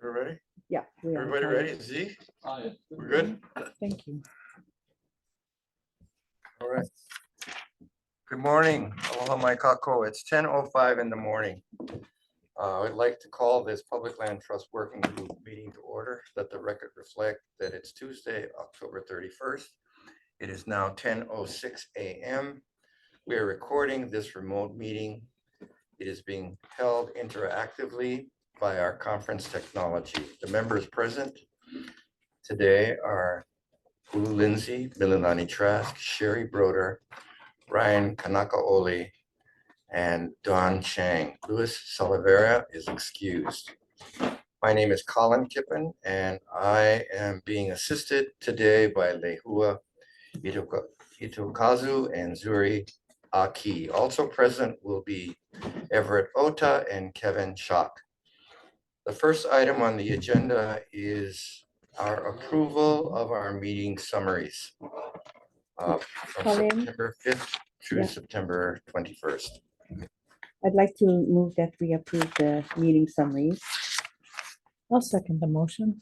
We're ready? Yeah. we are Everybody recording. ready? Z? We're good? Thank you. All right. Good morning. Aloha mai kako. It's 10:05 in the morning. I'd like to call this Public Land Trust Working Group meeting to order. Let the record reflect that it's Tuesday, October 31st. It is now 10:06 a.m. We are recording this remote meeting. It is being held interactively by our conference technology. The members present today are Hulu Lindsay, Mililani Trask, Sherry Broder, Ryan Kanakaoli, and Don Chang. Louis Salavera is excused. My name is Colin Kippen, and I am being assisted today by Lehua Itokazu and Zuri Aki. Also present will be Everett Ota and Kevin Schock. The first item on the agenda is our approval of our meeting summaries from Colin? September 5th through Yeah. September 21st. I'd like to move that we approve the meeting summaries. I'll second the motion.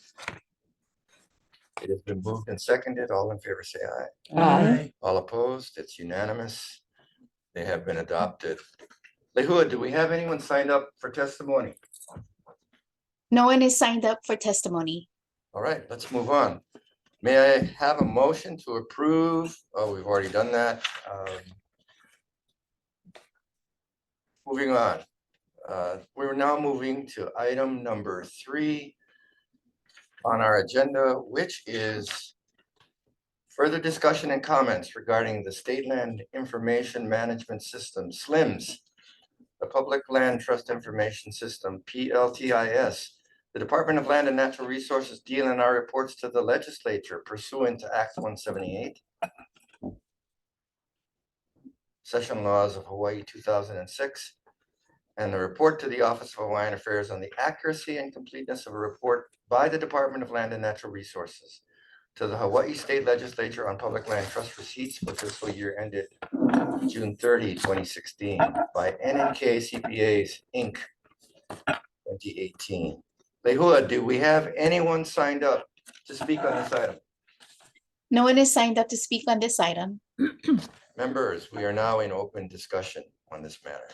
It has been moved and seconded. All in favor, say aye. Aye. All opposed, it's unanimous. They have been adopted. Lehua, do we have anyone signed up for testimony? No one is signed up for testimony. All right, let's move on. May I have a motion to approve? Oh, we've already done that. Moving on. We're now moving to item number 3 on our agenda, which is further discussion and comments regarding the State Land Information Management System, SLIMS, the Public Land Trust Information System, PLTIS. The Department of Land and Natural Resources DLNR reports to the legislature pursuant to Act 178, Session Laws of Hawaii 2006, and the report to the Office of Hawaiian Affairs on the accuracy and completeness of a report by the Department of Land and Natural Resources to the Hawaii State Legislature on Public Land Trust receipts for fiscal year ended June 30, 2016 by NNK CPAs, Inc., 2018. Lehua, do we have anyone signed up to speak on this item? No one is signed up to speak on this item. Members, we are now in open discussion on this matter.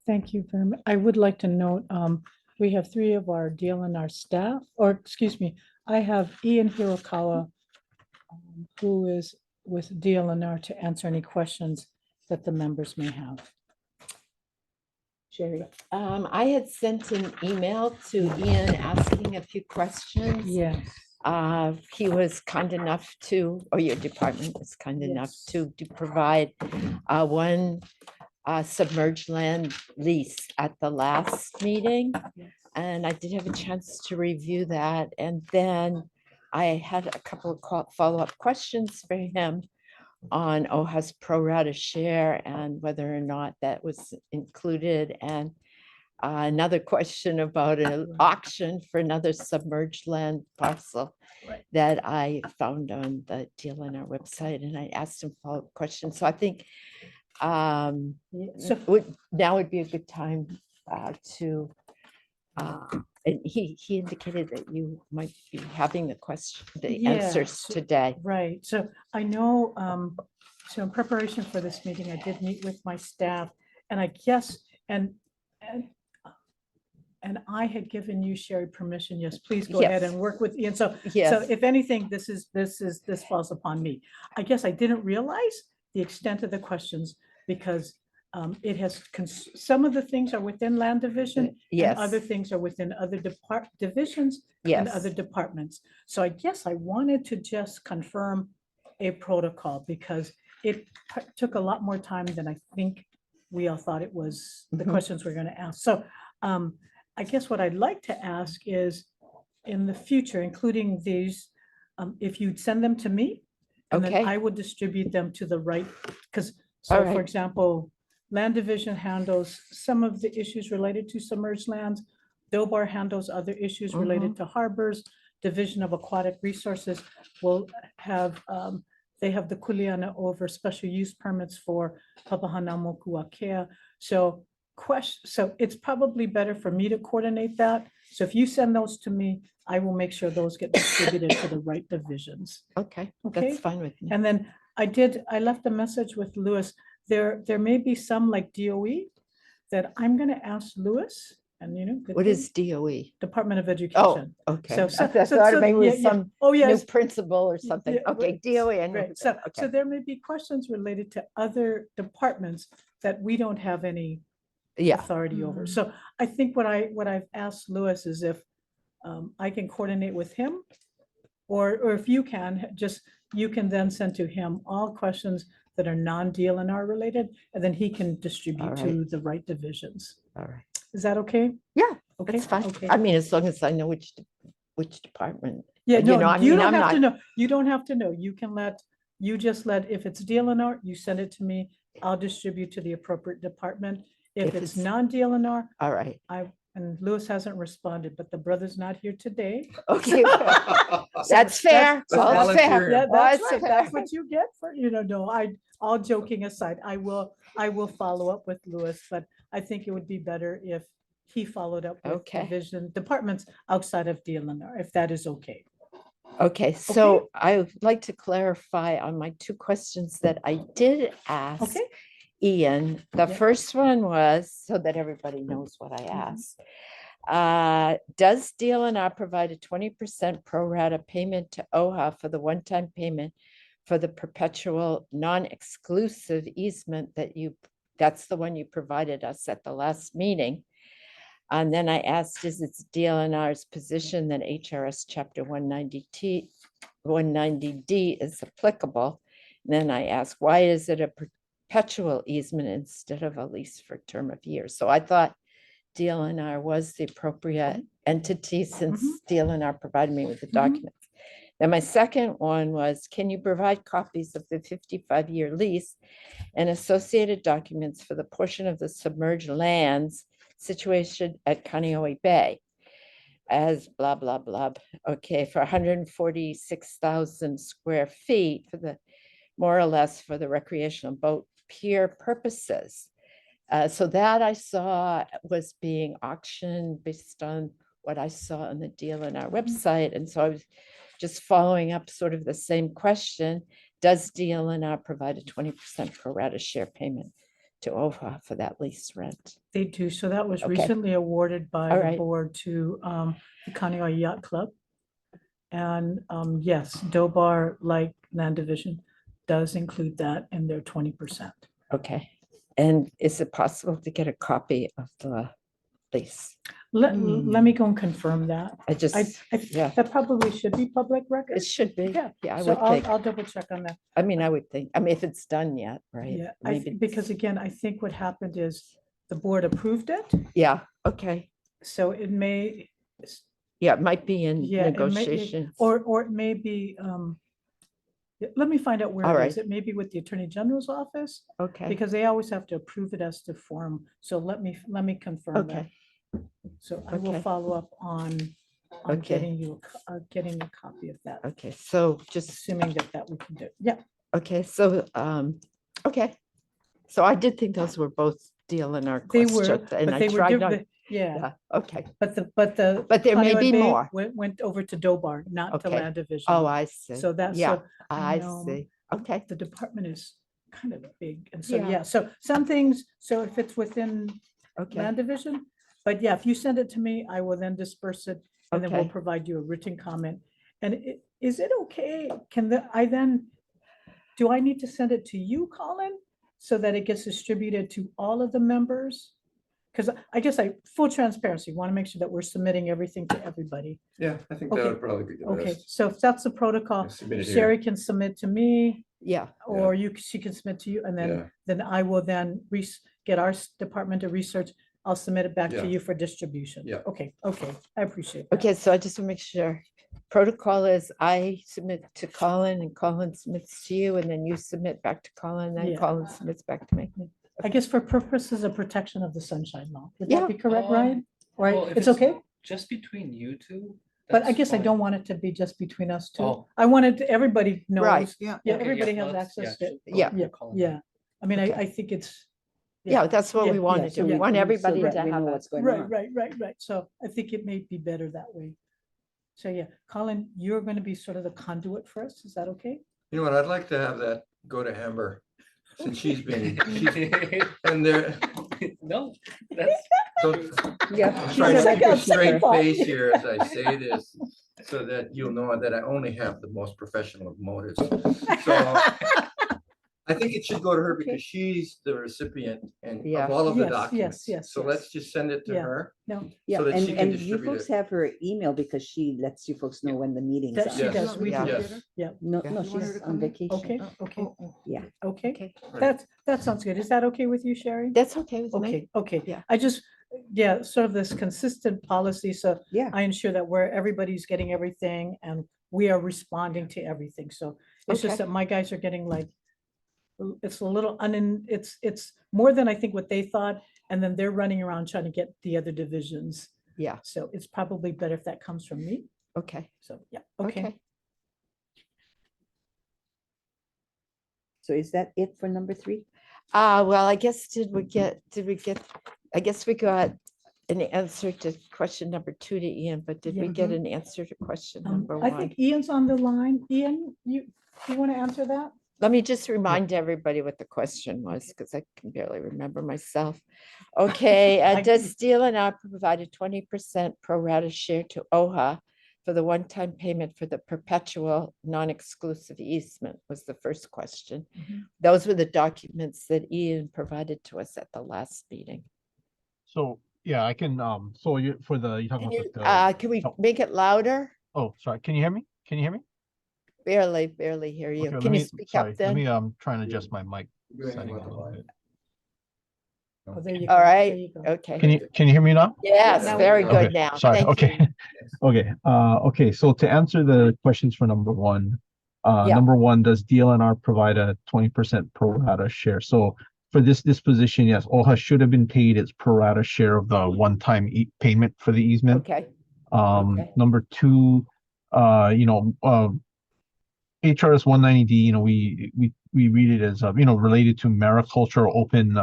Thank you very much. I would like to note, we have 3 of our DLNR staff, or excuse me, I have Ian Hirokawa, who is with DLNR to answer any questions that the members may have. Sherry. I had sent an email to Ian asking a few questions. Yes. He was kind enough to, or your department was kind enough Yes. to provide one submerged land lease at the last meeting. Yes. And I did have a chance to review that. And then I had a couple of follow-up questions for him on OHA's pro rata share and whether or not that was included. And another question about an auction for another submerged land parcel Right. that I found on the DLNR website. And I asked him follow-up questions. So I think So now would be a good time to, and he indicated that you might be having the answers Yes. today. right. So I know, so in preparation for this meeting, I did meet with my staff, and I guess, and I had given you, Sherry, permission. Yes, please go ahead Yes. and work with Ian. So Yes. if anything, this falls upon me. I guess I didn't realize the extent of the questions because it has, some of the things are within land division. Yes. And other things are within other divisions and other Yes. departments. So I guess I wanted to just confirm a protocol because it took a lot more time than I think we all thought it was, the Mhm. questions we're going to ask. So I guess what I'd like to ask is in the future, including these, if you'd send them to me, and then Okay. I would distribute them to the right, because, All so for right. example, Land Division handles some of the issues related to submerged lands. Dobar handles other issues related to harbors. Division of Aquatic Resources will have, they have the kuleana over special use permits for Papahānaumokuākea. So question, so it's probably better for me to coordinate that. So if you send those to me, I will make sure those get distributed to the right divisions. Okay, Okay. that's fine with me. And then I left a message with Louis. There may be some like DOE that I'm gonna ask Louis and good What thing, is DOE? Department of Oh, Education. okay. So- I so- thought so- maybe it was yeah, yeah. some Oh, new yes. principal or something. Yeah, Okay, right. DOE, I know. Right, who so, that- so Okay, there may be questions related to other departments that we don't have any yeah, authority over. Mhm. So I think what I've asked Louis is if I can coordinate with him, or if you can, you can then send to him all questions that are non-DLNR related, and then he can distribute to the right divisions. all right. Is that okay? Yeah, Okay. that's fine. Okay. I mean, as long as I know which department. Yeah, you no, know, I you mean, don't I'm have to not- know. You don't have to know. You just let, if it's DLNR, you send it to me. I'll distribute to the appropriate department. If If it's it's- non-DLNR, All right, and Louis hasn't responded, but the brother's not here today. okay. So That's fair. that's All fair. volunteering. Yeah, Well, that's it's right. fair. That's what you get for, no, all joking aside, I will follow up with Louis, but I think it would be better if he followed up with Okay. departments outside of DLNR, if that is okay. Okay, so I would like to clarify on my two questions that I did ask Okay. Ian. The Yeah. first one was, so that everybody knows what I asked. Does DLNR provide a 20% pro rata payment to OHA for the one-time payment for the perpetual non-exclusive easement that's the one you provided us at the last meeting? And then I asked, is it's DLNR's position that HRS Chapter 190D is applicable? And then I asked, why is it a perpetual easement instead of a lease for a term of years? So I thought DLNR was the appropriate entity since DLNR provided me with the documents. Then my second one was, can you provide copies of the 55-year lease and associated documents for the portion of the submerged lands situation at Kaneohe Bay as blah, blah, blah. Okay, for 146,000 square feet for the, more or less for the recreational boat pier purposes. So that I saw was being auctioned based on what I saw on the DLNR website. And so I was just following up sort of the same question. Does DLNR provide a 20% pro rata share payment to OHA for that lease rent? They do. So that was Okay. recently awarded by All the right. board to the Kaneohe Yacht Club. And yes, Dobar, like Land Division, does include that in their 20%. Okay. And is it possible to get a copy of the lease? Let me go and confirm that. I just, yeah, That probably should be public record. it should be. Yeah, Yeah, I So would think. I'll double check on that. I mean, I would think, I mean, if it's done yet, right? Yeah, Maybe because it's- again, I think what happened is the board approved it, Yeah, okay. so it may, Yeah, it might be in yeah, it may, negotiations. or it may be, let me find out where All it right. is. It may be with the Attorney General's office, Okay, because they always have to approve it as to form. So let me confirm that. okay, So I will Okay. follow up on Okay. getting a copy of that, okay. So just, assuming that we can do. Yeah, okay, so, okay. So I did think those were both DLNR they were, questions. And but I they were tried not, different. Yeah, yeah, okay. but the. But there may Kaneohe be Bay more. Went over to Dobar, not to Okay. Land Division. Oh, I see. So that's, Yeah, so I I know see. Okay, the department is kind of big. And so, Yeah. yeah, so some things, so if it's within okay, Land Division, but yeah, if you send it to me, I will then disperse it and then we'll Okay. provide you a written comment. And is it okay? Do I need to send it to you, Colin? So that it gets distributed to all of the members? Because I guess full transparency, want to make sure that we're submitting everything to everybody. Yeah, I think Okay, that would probably be the Okay, best. so if that's the protocol, Submit it here. Sherry can submit to me, yeah, or she can submit to you, and Yeah. then I will then get our department to research. I'll submit it back to Yeah. you for distribution. Yeah. Okay, I appreciate that. okay, so I just want to make sure. Protocol is I submit to Colin and Colin submits to you and then you submit back to Colin, then Yeah. Colin submits back to me. I guess for purposes of protection of the sunshine law. Would Yeah. that be correct, Ryan? Right, well, if it's okay? Just between you two. But I that's guess I fine. don't want it to be just between us two. Oh. I wanted everybody knows. Right. Yeah, Okay, everybody well, has that's- access to it. sure. Yeah. Yeah, Colin. yeah. I mean, Okay. I think it's, Yeah, that's what Yeah, we yeah, want to so do. We we- want so everybody to that we know have a, what's going Right, on. right. So I think it may be better that way. So yeah, Colin, you're going to be sort of the conduit for us. Is that okay? You know what, I'd like to have that go to Amber, since and there, No, that's, so Yeah. I'm she's trying to a like keep a a record straight keeper. face here as I say this, so that you'll know that I only have the most professional of motives. So I think it should go to her Okay. because she's the recipient and Yeah. of all of the Yes, yes, documents. yes, So yes. let's just send it to Yeah. her. No, Yeah, so that she and, can and you distribute folks it. have her email because she lets you folks know when the meetings that she Yes. does. We Yeah. do. Yes. Yeah. No, Yeah. no, You want her she's to on come in? vacation. Okay, okay, Yeah. okay. okay, That sounds good. Is that okay with you, Sherry? that's okay with me. Okay, okay. Yeah. I just, yeah, sort of this consistent policy. So Yeah. I ensure that everybody's getting everything and we are responding to everything. So it's just Okay. that my guys are getting like, it's a little it's more than I think what they thought. And then they're running around trying to get the other divisions. Yeah, So it's probably better if that comes from me. okay, So, yeah, okay. okay. So is that it for number 3? Well, I guess, I guess we got an answer to question number 2 to Ian, but did we Yeah. get an answer to question number I 1? think Ian's on the line. Ian, you want to answer that? Let me just remind everybody what the question was, because I can barely remember myself. Okay, I- does Steel and I provide a 20% pro rata share to OHA for the one-time payment for the perpetual non-exclusive easement was the first question. Mhm. Those were the documents that Ian provided to us at the last meeting. So, yeah, I can, so you, for the, you talking Can about you, the, can we oh. make it louder? oh, sorry, can you hear me? Can you hear me? Barely hear you. Okay, Can you speak sorry, up let me, then? try and adjust my mic Go ahead setting a about the little line. bit. Oh, there you All go, there right, you go. okay. Can you hear me now? Yes, now very we go. good now. Sorry, Thank you. okay, okay, okay, so to answer the questions for number 1, Yeah. number 1, does DLNR provide a 20% pro rata share? So for this disposition, yes, OHA should have been paid its pro rata share of the one-time payment for the easement. Okay, okay. Number 2, you know, HRS 190D, you know, we read it as, you know, related to mariculture, open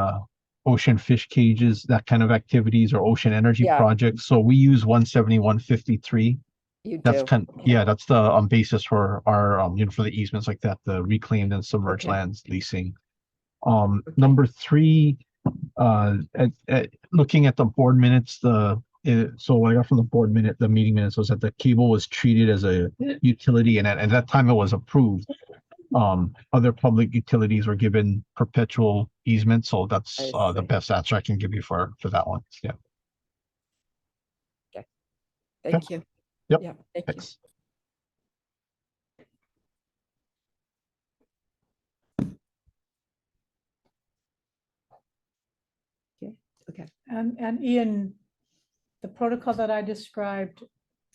ocean fish cages, that kind of activities, or ocean energy Yeah. projects. So we use 17153. You That's do. Okay. yeah, that's the basis for our you know, for the easements like that, the reclaimed and submerged Okay. lands leasing. Number 3, looking at the board minutes, so what I got from the board minute, the meeting minutes, was that the cable was treated as a utility, and at that time it was approved. Other public utilities were given perpetual easement, so that's I the see. best answer I can give you for that one. Yeah, Thank you. Yep. Yeah, thank you. thanks. And Ian, the protocol that I described,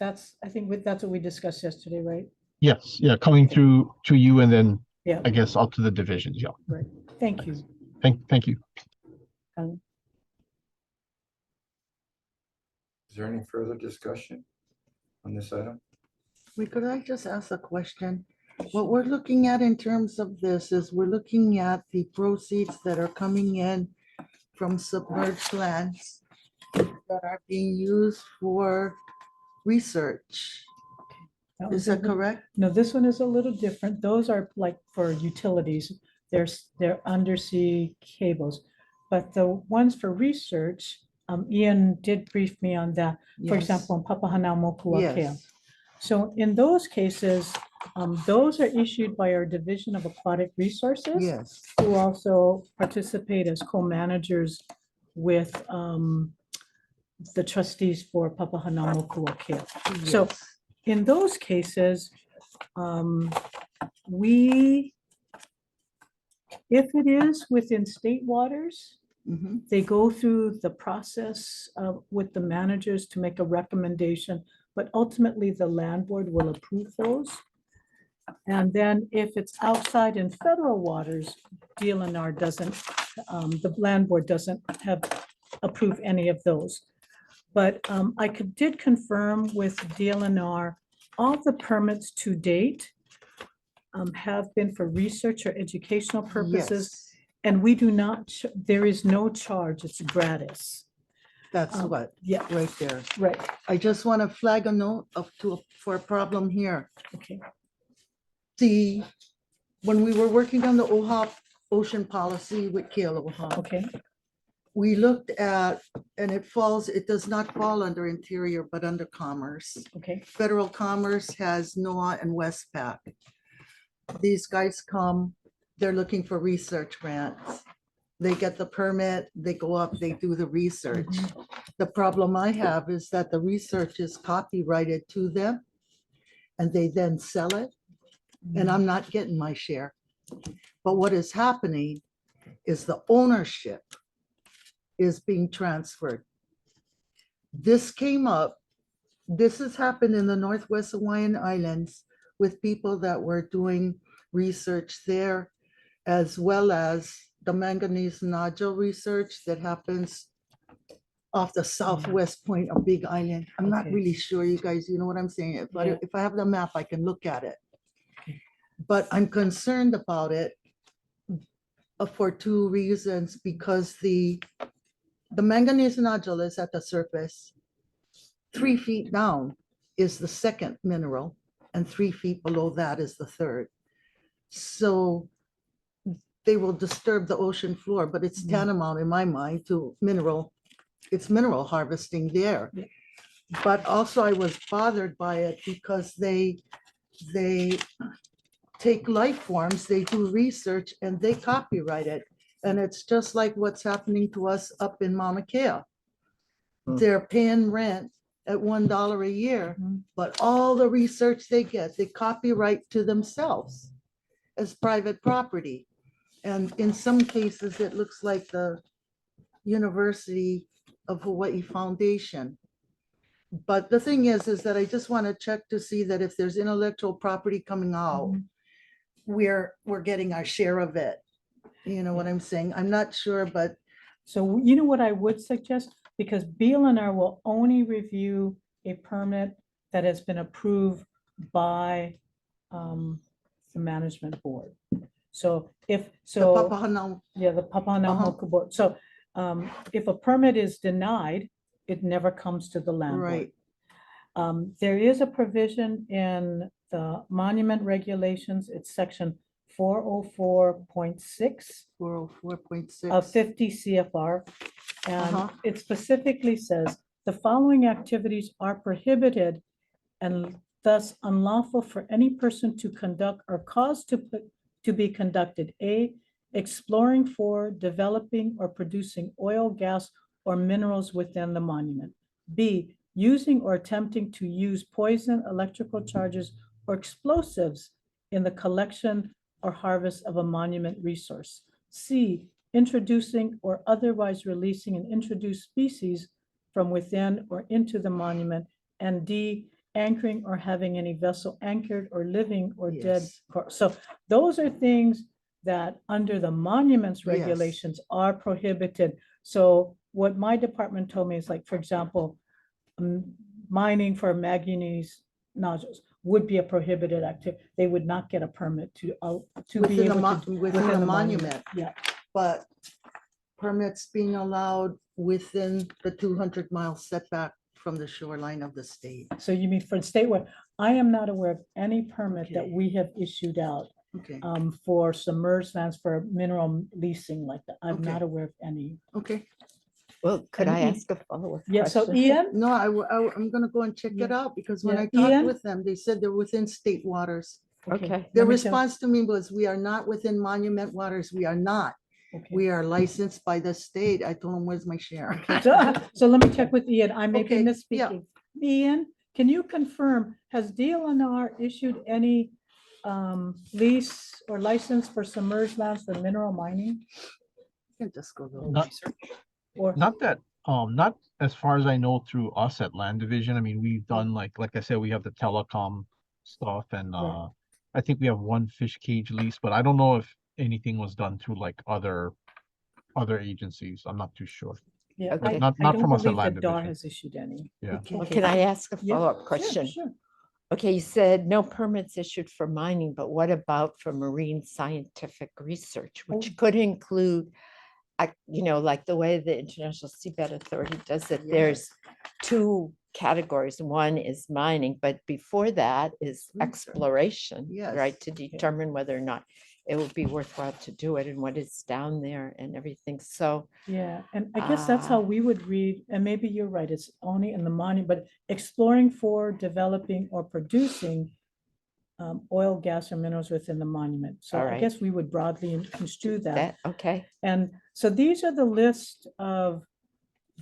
I think that's what we discussed yesterday, right? Yes, yeah, coming through to you and then Yeah, I guess up to the divisions. Yeah, great. Thank you. thank you. Is there any further discussion on this item? Could I just ask a question? What we're looking at in terms of this is we're looking at the proceeds that are coming in from submerged lands that are being used for research. That Is was a that little- correct? No, this one is a little different. Those are like for utilities. They're undersea cables. But the ones for research, Ian did brief me on that. For Yes. example, in Papahanaumokuakea. Yes. So in those cases, those are issued by our Division of Aquatic Resources, Yes. who also participate as co-managers with the trustees for Papahanaumokuakea. So Yes. in those cases, if it is within state waters, Mhm. they go through the process with the managers to make a recommendation, but ultimately the land board will approve those. And then if it's outside in federal waters, DLNR doesn't, the land board doesn't approve any of those. But I did confirm with DLNR, all the permits to date have been for research or educational purposes. Yes. And we do not, there is no charge, it's gratis. That's Um, what, Yeah, right there. right, I just want to flag a note for a problem here. okay, When we were working on the OHA ocean policy with KLOHA, okay, we looked at, and it does not fall under Interior, but under Commerce. okay. Federal Commerce has NOAA and Westpac. These guys come, they're looking for research grants. They get the permit, they go up, they do the research. The problem I have is that the research is copyrighted to them and they then sell it, and I'm not getting my share. But what is happening is the ownership is being transferred. This came up, this has happened in the Northwest Hawaiian Islands with people that were doing research there, as well as the manganese nodule research that happens off the southwest point of Big Island. I'm not Okay. really sure, you guys, you know what I'm saying? Yeah. If I have the map, I can look at it. But I'm concerned about it for two reasons, because the manganese nodule is at the surface. 3 feet down is the second mineral, and 3 feet below that is the third. So they will disturb the ocean floor, but it's tantamount in my mind to it's mineral harvesting there. Yeah. But also I was bothered by it because they take life forms, they do research, and they copyright it. And it's just like what's happening to us up in Mauna Kea. They're paying rent at $1 a year, but all the research they get, they copyright to themselves as private property. And in some cases, it looks like the University of Hawaii Foundation. But the thing is that I just want to check to see that if there's intellectual property coming out, we're getting our share of it. You know what I'm saying? I'm not sure, but So you know what I would suggest, because BLNR will only review a permit that has been approved by the management board. So the Papahanau, yeah, the Papahānaumoku board. So if a permit is denied, it never comes to the land board. right, There is a provision in the monument regulations, it's section 404.6 404.6. of 50 CFR. And Uh-huh. it specifically says, the following activities are prohibited and thus unlawful for any person to conduct or cause to be conducted. A, exploring for, developing, or producing oil, gas, or minerals within the monument. B, using or attempting to use poison, electrical charges, or explosives in the collection or harvest of a monument resource. C, introducing or otherwise releasing an introduced species from within or into the monument. And D, anchoring or having any vessel anchored or living or dead. Yes. So those are things that under the monuments Yes. regulations are prohibited. So what my department told me is, like, for example, mining for manganese nodules would be a prohibited activity. They would not get a permit to be Within able the to. within the monument, Yeah, but permits being allowed within the 200-mile setback from the shoreline of the state. so you mean for statewide, I am not aware of any permit that Okay. we have issued out Okay, for submerged lands for mineral leasing like that. I'm not Okay. aware of any. okay. Well, could And I E- ask a follow-up Yeah, so question? Ian, No, I'm gonna go and check it Yeah. out, because when Yeah, I talked Ian? with them, they said they're within state waters. Okay. Their let me tell- response to me was, we are not within monument waters. We are not. okay. We are licensed by the state. I told them, where's my share? So let me check with Ian. I may be Okay, yeah. misspeaking. Ian, can you confirm, has DLNR issued any lease or license for submerged lands for mineral mining? You can just go to- Not, Or, not that, not as far as I know through us at Land Division. I mean, we've done like I said, we have the telecom stuff and, Right. I think we have one fish cage lease, but I don't know if anything was done through like other agencies. I'm not too sure. yeah, Okay. I Not don't from us at believe Land that DAR Division. has issued any. Yeah. Okay. Well, can I ask a Yeah, follow-up Sure, question? sure. Okay, you said no permits issued for mining, but what about for marine scientific research, which could include, like the way the International Seabed Authority does it, there's two categories. One is mining, but before that is Research. exploration, right? Yes. To determine whether or not it would be worthwhile to do it and what is down there and everything. So, Yeah, and I guess that's how we would read, and maybe you're right, it's only in the monument, but exploring for developing or producing oil, gas, or minerals within the monument. So All I right. guess we would broadly construe that. okay, And so these are the list of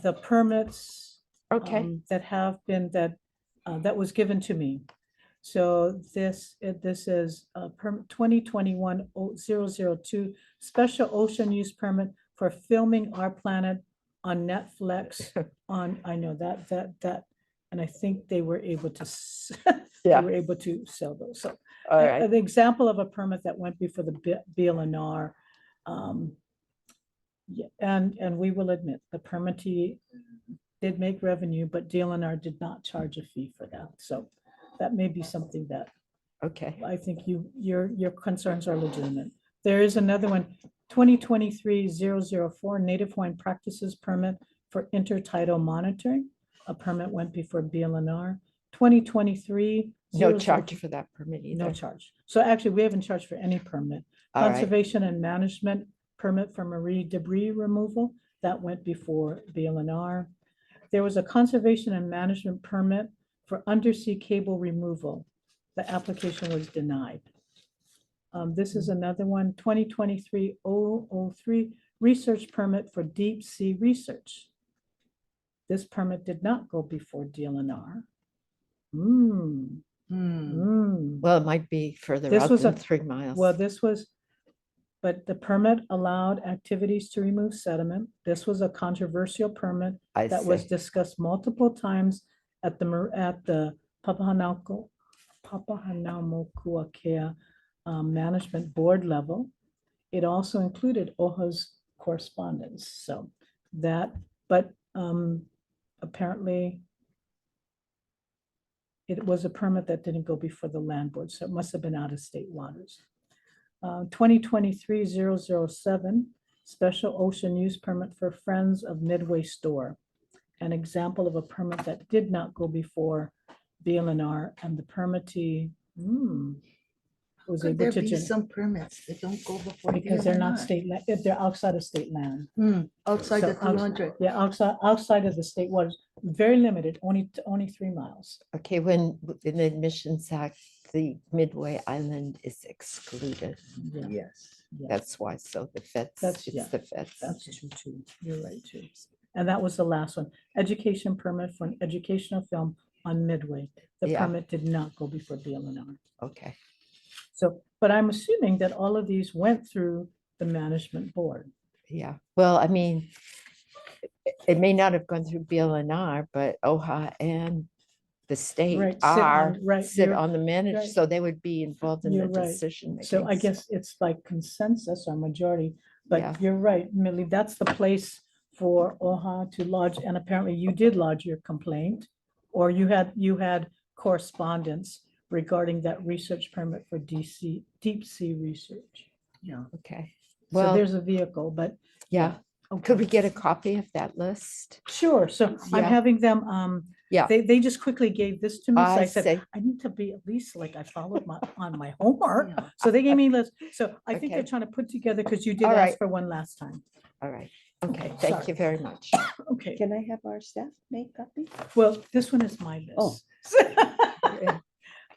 the permits okay, that have been, that was given to me. So this is permit 2021-002 special ocean use permit for filming Our Planet on Netflix I know that, and I think they were able to, they Yeah. were able to sell those. So all right, an example of a permit that went before the BLNR. Yeah, and we will admit, the permittee did make revenue, but DLNR did not charge a fee for that. So that may be something that okay, I think your concerns are legitimate. There is another one, 2023-004 Native Hawaiian Practices Permit for intertidal monitoring. A permit went before BLNR. 2023. no charge for that permit either. No charge. So actually, we haven't charged for any permit. All right. Conservation and management permit for marine debris removal, that went before BLNR. There was a conservation and management permit for undersea cable removal. The application was denied. This is another one, 2023-003 research permit for deep sea research. This permit did not go before DLNR. Well, it might be further This out was than a- 3 miles. Well, but the permit allowed activities to remove sediment. This was a controversial permit I that was see. discussed multiple times at the Papahanaumokuakea Management Board level. It also included OHA's correspondence, so that, but apparently it was a permit that didn't go before the land board, so it must have been out of state waters. 2023-007 special ocean use permit for Friends of Midway Store. An example of a permit that did not go before BLNR, and the permittee was Could able there to, be some permits that don't go before? because they're not DLNR? state, if they're outside of state land. Outside So the 200. Yeah, outside of the state waters, very limited, only 3 miles. Okay, when in the Admissions Act, the Midway Island is excluded. Yeah, Yes. yeah. That's why. So the feds, That's- yeah, it's the feds. That's true too. You're right too. And that was the last one. Education permit for an educational film on Midway. The Yeah. permit did not go before BLNR. Okay, So, but I'm assuming that all of these went through the management board. yeah. Well, I mean, it may not have gone through BLNR, but OHA and the state Right, sit on- right, sit you're on the manager, right. so they would be involved in the You're right. decision making. So I guess it's like consensus or majority, but Yeah. you're right, Millie, that's the place for OHA to lodge, and apparently you did lodge your complaint, or you had correspondence regarding that research permit for deep sea research. Yeah. Okay, So well, there's a vehicle, but. yeah. Could we get a copy of that list? Sure, so I'm Yeah. having them, Yeah. they just quickly gave this to me, so I I said, see. I need to be at least like I followed on my homework. Yeah. So they gave me list, so I think they're Okay. trying to put together, because you did All ask right. for one last time. All right. Okay, Okay, thank sorry. you very much. Okay, Can I have our staff make copy? well, this one is my list. Oh.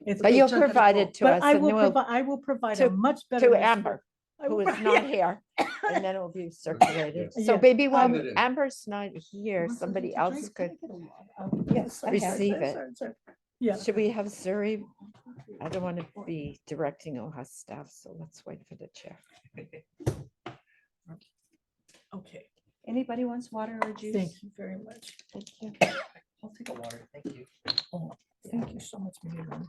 It's- But you'll chunk of the provide vote. it to But us I and will then we'll, provide, I will provide a to- much better. to list for- Amber, I who will- is not here, and then it will be circulated. So Yeah. maybe when Send it in. Amber's not here, somebody else could, Yes, I have receive it. Yeah, should we have Zuri? I don't want to be directing OHA staff, so let's wait for the chair. okay, Anybody wants water or juice? thank you very much. Thank you. I'll take a water, thank you. Oh, thank you so much, Mary Lynn.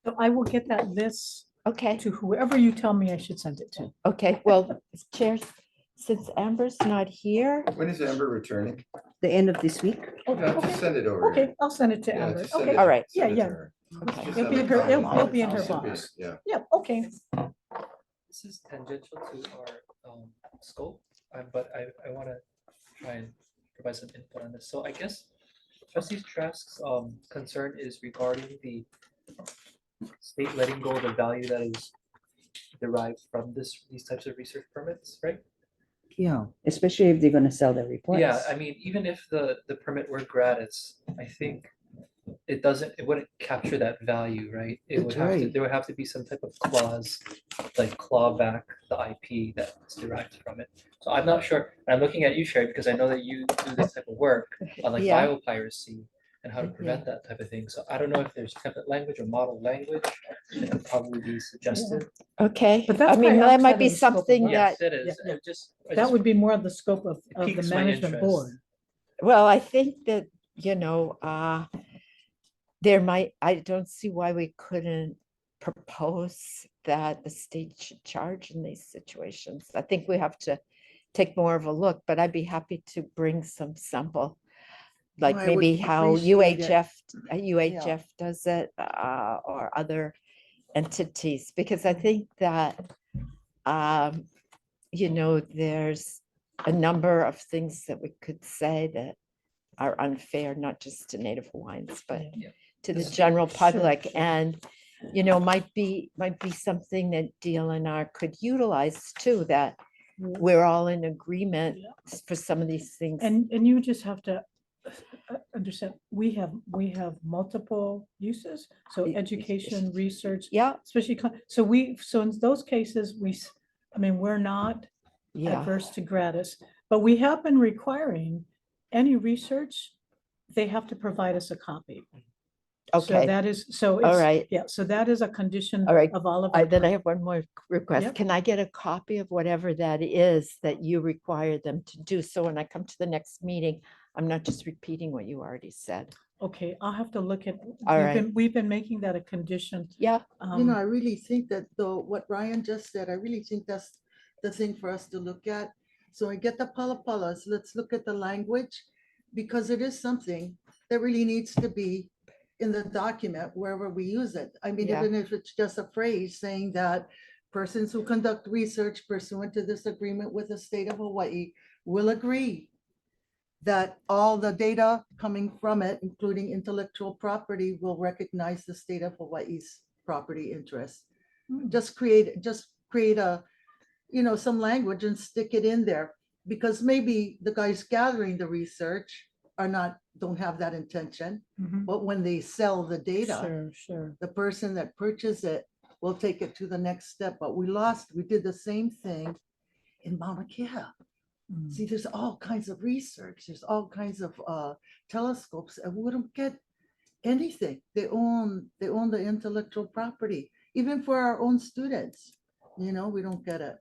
So I will get that list Okay, to whoever you tell me I should send it to. okay, well, Chair since Amber's not here, When is Amber returning? The end of this week. Okay, Yeah, just okay, send it over. okay, I'll send it to Yeah, Amber. just send Okay, it- All right. send it to Yeah, yeah. her. okay. Just It'll be have in her- it it'll- on- it'll be in her on the box. Yeah. yeah, okay. This is tangential to our scope, but I want to try and provide some input on this. So I guess Trustee Trask's concern is regarding the state letting go of the value that is derived from these types of research permits, right? Yeah, especially if they're gonna sell their reports. Yeah, I mean, even if the permit were gratis, I think it wouldn't capture that value, right? That's right. There would have to be some type of clause, like claw back the IP that's derived from it. So I'm not sure, I'm looking at you, Sherry, because I know that you do this type of work on like Yeah. biopiracy and how to prevent that type of thing. So I don't know if there's template language or model language that could probably be suggested. Okay, But that's I mean, way that might outside be of the scope of something work. that, Yes, it is. yeah. I That just- would be more of the scope of the piques my management interest. board. well, I think that, I don't see why we couldn't propose that the state should charge in these situations. I think we have to take more of a look, but I'd be happy to bring some sample. Like I would maybe how appreciate it. UHF does it, or other entities, because I think that, there's a number of things that we could say that are unfair, not just to Native Hawaiians, but Yeah. to the This- general Sure, public. sure. And, might be something that DLNR could utilize too, that we're all in agreement for some of these things. And you just have to understand, we have multiple uses, so education, research, Yeah, especially, so in those cases, we're not yeah, adverse to gratis, but we have been requiring any research, they have to provide us a copy. So okay. that is, so All it's, right. yeah, so that is a condition All right. of all of Then I our, have one more request. Yep. Can I get a copy of whatever that is that you require them to do? So when I come to the next meeting, I'm not just repeating what you already said. okay, I'll have to look at, All right. we've been making that a condition. Yeah, I really think that though, what Ryan just said, I really think that's the thing for us to look at. So I get the palapalas, let's look at the language, because it is something that really needs to be in the document wherever we use it. I mean, Yeah. even if it's just a phrase saying that persons who conduct research pursuant to this agreement with the state of Hawaii will agree that all the data coming from it, including intellectual property, will recognize the state of Hawaii's property interests. Just create a, some language and stick it in there, because maybe the guys gathering the research don't have that intention, Mhm. but when they sell the data, Sure, sure. the person that purchased it will take it to the next step. But we did the same thing in Mauna Kea. Mm. See, there's all kinds of research, there's all kinds of telescopes, and we don't get anything. They own the intellectual property, even for our own students. We don't get it.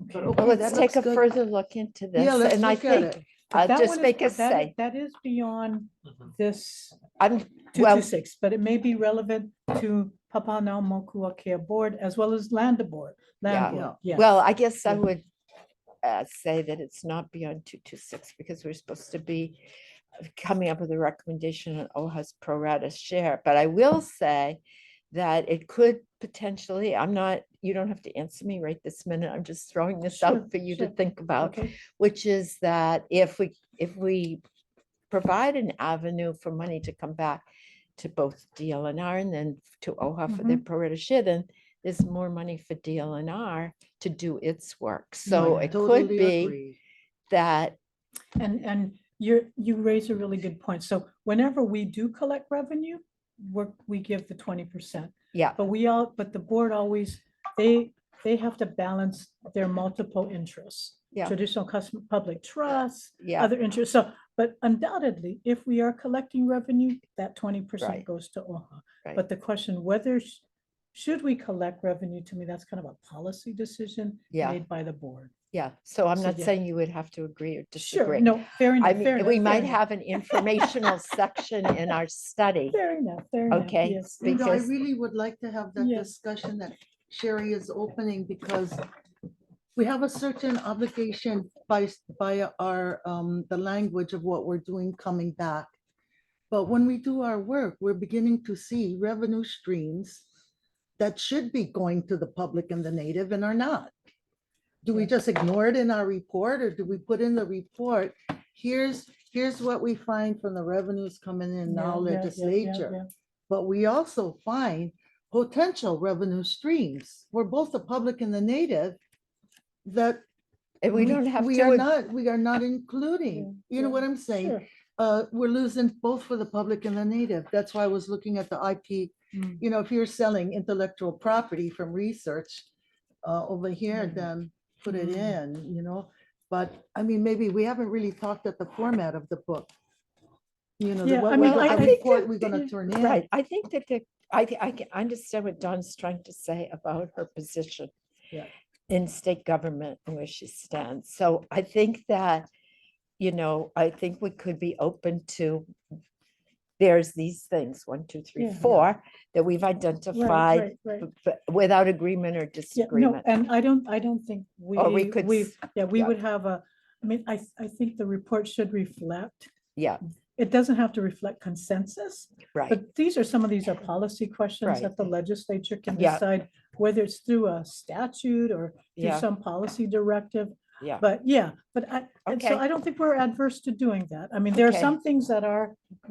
But well, okay, let's that take looks a good. further look into this. Yeah, let's And I look at think it. I'll That just one is- make us that- say, That is beyond Mhm. this I'm, well, 226, but it may be relevant to Papahanaumokuakea Care Board as well as Land Board. Land Yeah. Board, yes. well, I guess I Yeah. would say that it's not beyond 226, because we're supposed to be coming up with a recommendation on OHA's pro rata share. But I will say that it could potentially, you don't have to answer me right this minute. I'm just throwing this Sure, out for you to sure. think about, Okay, which is that if we provide an avenue for money to come back to both DLNR and then to OHA for their pro rata share, then there's more money for DLNR to do its work. So I it could totally be agree. that, and you raise a really good point. So whenever we do collect revenue, we give the 20%. yeah, But the board always, they have to balance their multiple interests. Yeah. Traditional public trust, yeah, other interests. So, but undoubtedly, if we are collecting revenue, that 20% Right. goes to OHA. Right. But the question whether should we collect revenue, to me, that's kind of a policy decision Yeah. made by the board. yeah. So I'm So, not yeah. saying you would have to agree or Sure, disagree. no, fair enough. I fair mean, we enough, might fair enough, have an informational section in our study. Fair enough, fair enough. Okay, Yes. I because- really would like to have that Yes. discussion that Sherry is opening, because we have a certain obligation by our, the language of what we're doing coming back. But when we do our work, we're beginning to see revenue streams that should be going to the public and the native and are not. Do we just ignore it in our report, or do we put in the report, here's what we find from the revenues coming in now legislature? But we also find potential revenue streams for both the public and the native that And we don't have we to. are not including, you know what I'm saying? Sure. We're losing both for the public and the native. That's why I was looking at the IP. Mm. You know, if you're selling intellectual property from research over here, Mm. then put it Mm. in, you know? But I mean, maybe we haven't really talked at the format of the book. You know, Yeah, what I mean, the I think report that we're gonna the- turn in. Right, I think that I can understand what Dawn's trying to say about her position Yeah. in state government and where she stands. So I think that, I think we could be open to, there's these things, 1, 2, 3, Yeah. 4, that we've Right, identified right. but without agreement or Yeah, no, disagreement. and I don't think Or we could we, s- we yeah. would have I mean, I think the report should reflect, Yeah, it doesn't have to reflect consensus, right, but some of these are policy questions Right. that the legislature can Yeah. decide, whether it's through a statute or through yeah, some policy directive. yeah, But and so Okay. I don't think we're adverse to doing that. I mean, there are Okay. some things that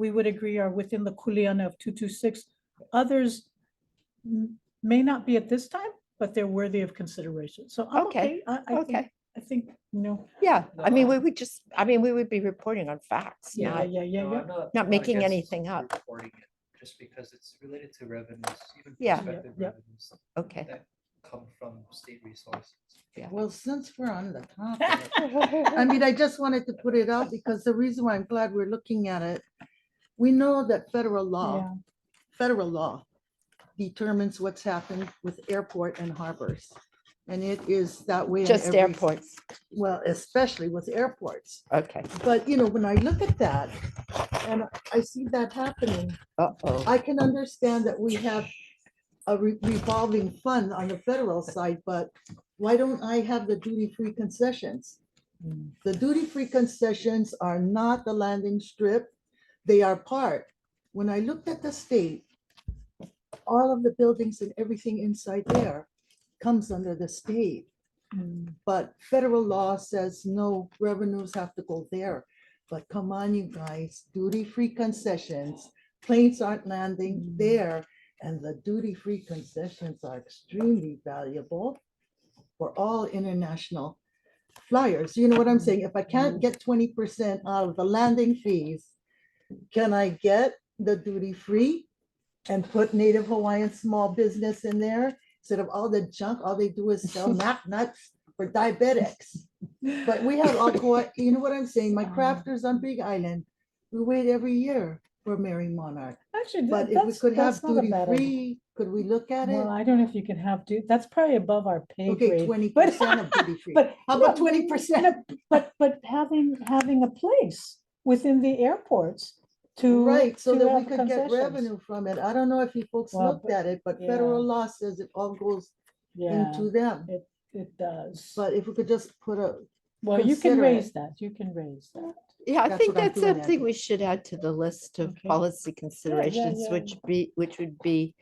we would agree are within the kuleana of 226. Others may not be at this time, but they're worthy of consideration. So I'm Okay, okay. okay. I think, yeah. I mean, we No. would be reporting on facts, yeah, not, yeah, yeah, No, yeah. I'm not Not making against anything up. reporting it, just because it's related to revenues, even Yeah. prospective Yeah. revenues okay. that come from state resources. Well, since we're on the topic, I mean, I just wanted to put it out because the reason why I'm glad we're looking at it, we know that federal law determines what's happened with airport and harbors. And it is that way. in Just every- airports, Well, especially with airports. okay. But, you know, when I look at that and I see that happening, Uh-oh, I can understand that we have a revolving fund on the federal side, but why don't I have the duty-free concessions? Mm. The duty-free concessions are not the landing strip. They are part. When I looked at the state, all of the buildings and everything inside there comes under the state. Mm. But federal law says no, revenues have to go there. But come on, you guys, duty-free concessions, planes aren't landing Mm. there. And the duty-free concessions are extremely valuable for all international flyers. You know what I'm saying? If I can't get 20% out of the landing fees, can I get the duty-free and put Native Hawaiian small business in there? Instead of all the junk, all they do is sell knock nuts for diabetics. But we have Alcoa, you know what I'm saying? My crafters on Big Island, we wait every year for Mary Monarch. Actually, But if we could have that's not a bad idea. duty-free, could we look at it? Well, I don't know if you can have, that's probably above our pay Okay, grade. 20% of duty-free. But How about no, 20%? But having a place within the airports to. Right, so to that we have could get concessions. revenue from it. I don't know if you folks Well, looked at it, but federal law says it all goes Yeah, into them. it does. But if we could just put a, Well, you can consider raise it. that, you can raise that. yeah, I That's think what I'm that's doing, something Angie. we should add to the list of Okay. policy considerations, yeah. which would be,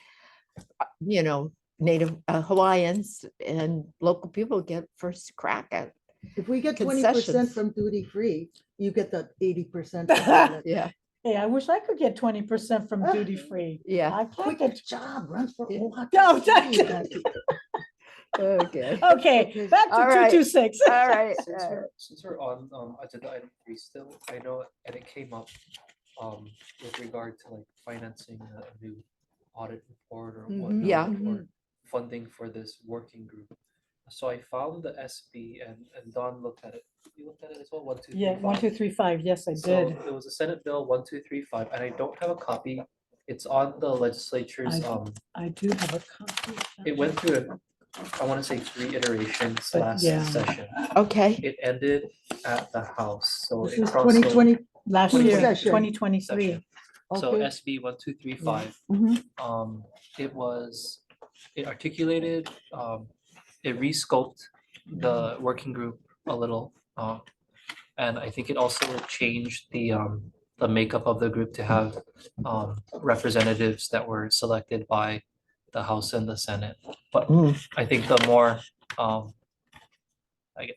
Native Hawaiians and local people get first crack at. if we get 20% Concessions. from duty-free, you get the 80%. Yeah, Hey, I wish I could get 20% from duty free. yeah, I can't Quick get. job, run for Yeah. OHA. No, Angie. okay. Okay, Okay. back to All right. 226. All right, Since we're on agenda item 3 still, I know, and it came up with regard to like financing a new audit report or Mhm, whatnot, Yeah. or funding for this working group. So I found the SB and Don looked at it. You looked at it as well, 1, 2, 3, Yeah, 1, 2, 3, 5. Yes, I So did. it was a Senate Bill 1235, and I don't have a copy. It's on the legislature's, I do have a copy. it went through, I want to say 3 iterations But last yeah. session. okay, It ended at the House, so This it is crossed over 2020. Last Full year, session. 2023. session. So Okay. SB 1235, Mhm. it articulated, it rescoped the working group a little. And I think it also changed the makeup of the group to have representatives that were selected by the House and the Senate. But Mm. I think the more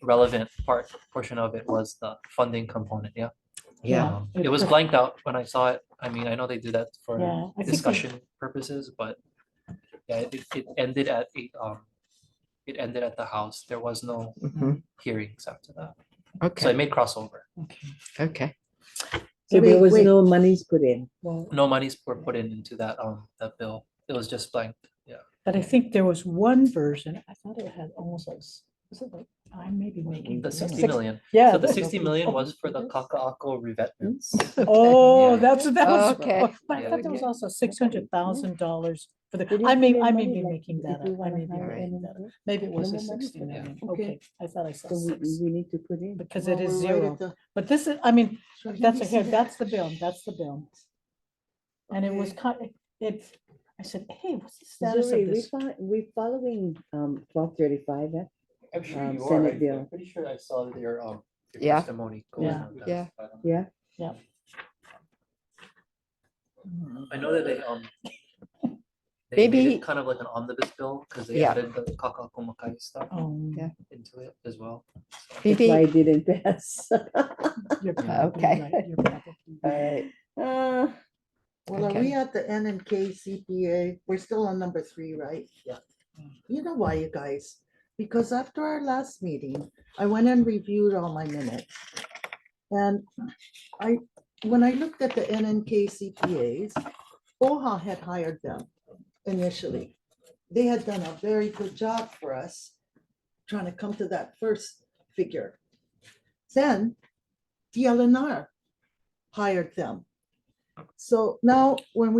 relevant portion of it was the funding component, yeah. Yeah, It was blanked out when I saw it. I mean, I know they do that Yeah, for I think they- discussion purposes, but yeah, it ended at it ended at the House. There was no mhm, hearings after that. So okay, it made crossover. okay. So there Wait, was wait. no monies put in. Well, No monies were put into that bill. It was just blanked. Yeah. but I think there was one version, I thought it had almost like, was it like, I may be making. The this 60 up. million. Yeah. So the that's- 60 million oh, was for the it is? Kaka'ako revetments. Oh, Yeah. that was, Okay. but I Yeah. thought there was also $600,000 for the, Did you I may, put I any may money, be like, making if that we up. I wanna may be hire making an that up. engineer? Maybe it was No the more money 60 for that. million. Okay. Okay, I thought I saw So six, we need to put in. because Well, it is we're right zero. at the- But this is, I mean, So let that's me here, see that's that. the bill, that's the bill. And it was Okay. kind, it's, I said, hey, what's the status Zuri, of this? we following 1235, I'm sure Um, you are. Senate I'm bill. pretty sure I saw your Yeah. testimony going Yeah. on that. Yeah. I don't know. yeah? I know that they made Maybe- it kind of like an omnibus bill because they Yeah. added the Kaka'ako Makai stuff Yeah. into it as well. That's why Maybe, it didn't pass. You're probably Okay. right, you're probably all right. right, Well, are Okay. we at the N and K CPA? We're still on number 3, right? Yeah. You know why, you guys? Because after our last meeting, I went and reviewed all my minutes. And when I looked at the N and K CPAs, OHA had hired them initially. They had done a very good job for us, trying to come to that first figure. Then DLNR hired them. So now, when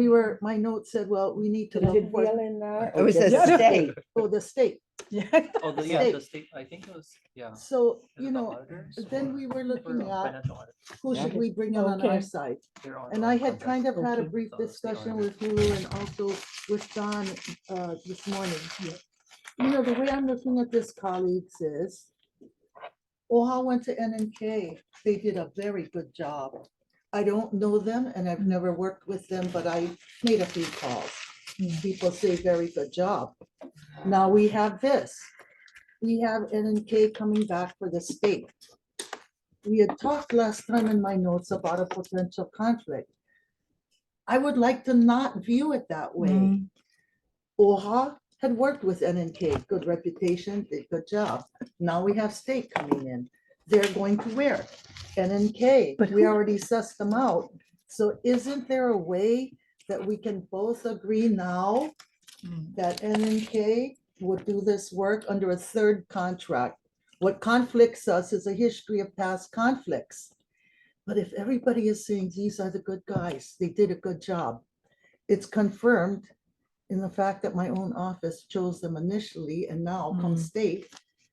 my note said, well, we need to Is it look for, DLNR it or was a just- state, oh, the state. Yeah. Oh, the State. state, I think it was, yeah. So, Is it you the know, auditors then or- we were or, looking at financial audit? who Yeah. should we bring on our Okay. side? They're on, And I had contract. kind of had a Okay. brief The state discussion auditor. with Lulu and also with Don this morning. You know, the way I'm looking at this, colleagues, is OHA went to NNK. They did a very good job. I don't know them and I've never worked with them, but I made a few calls. People say very good job. Now we have this. We have NNK coming back for the state. We had talked last time in my notes about a potential conflict. I would like to not view it that way. Mm. OHA had worked with NNK, good reputation, did good job. Now we have state coming in. They're going to where? NNK, But we who- already sussed them out. So isn't there a way that we can both agree now Mm. that NNK would do this work under a third contract? What conflicts us is a history of past conflicts. But if everybody is saying these are the good guys, they did a good job, it's confirmed in the fact that my own office chose them initially and now come state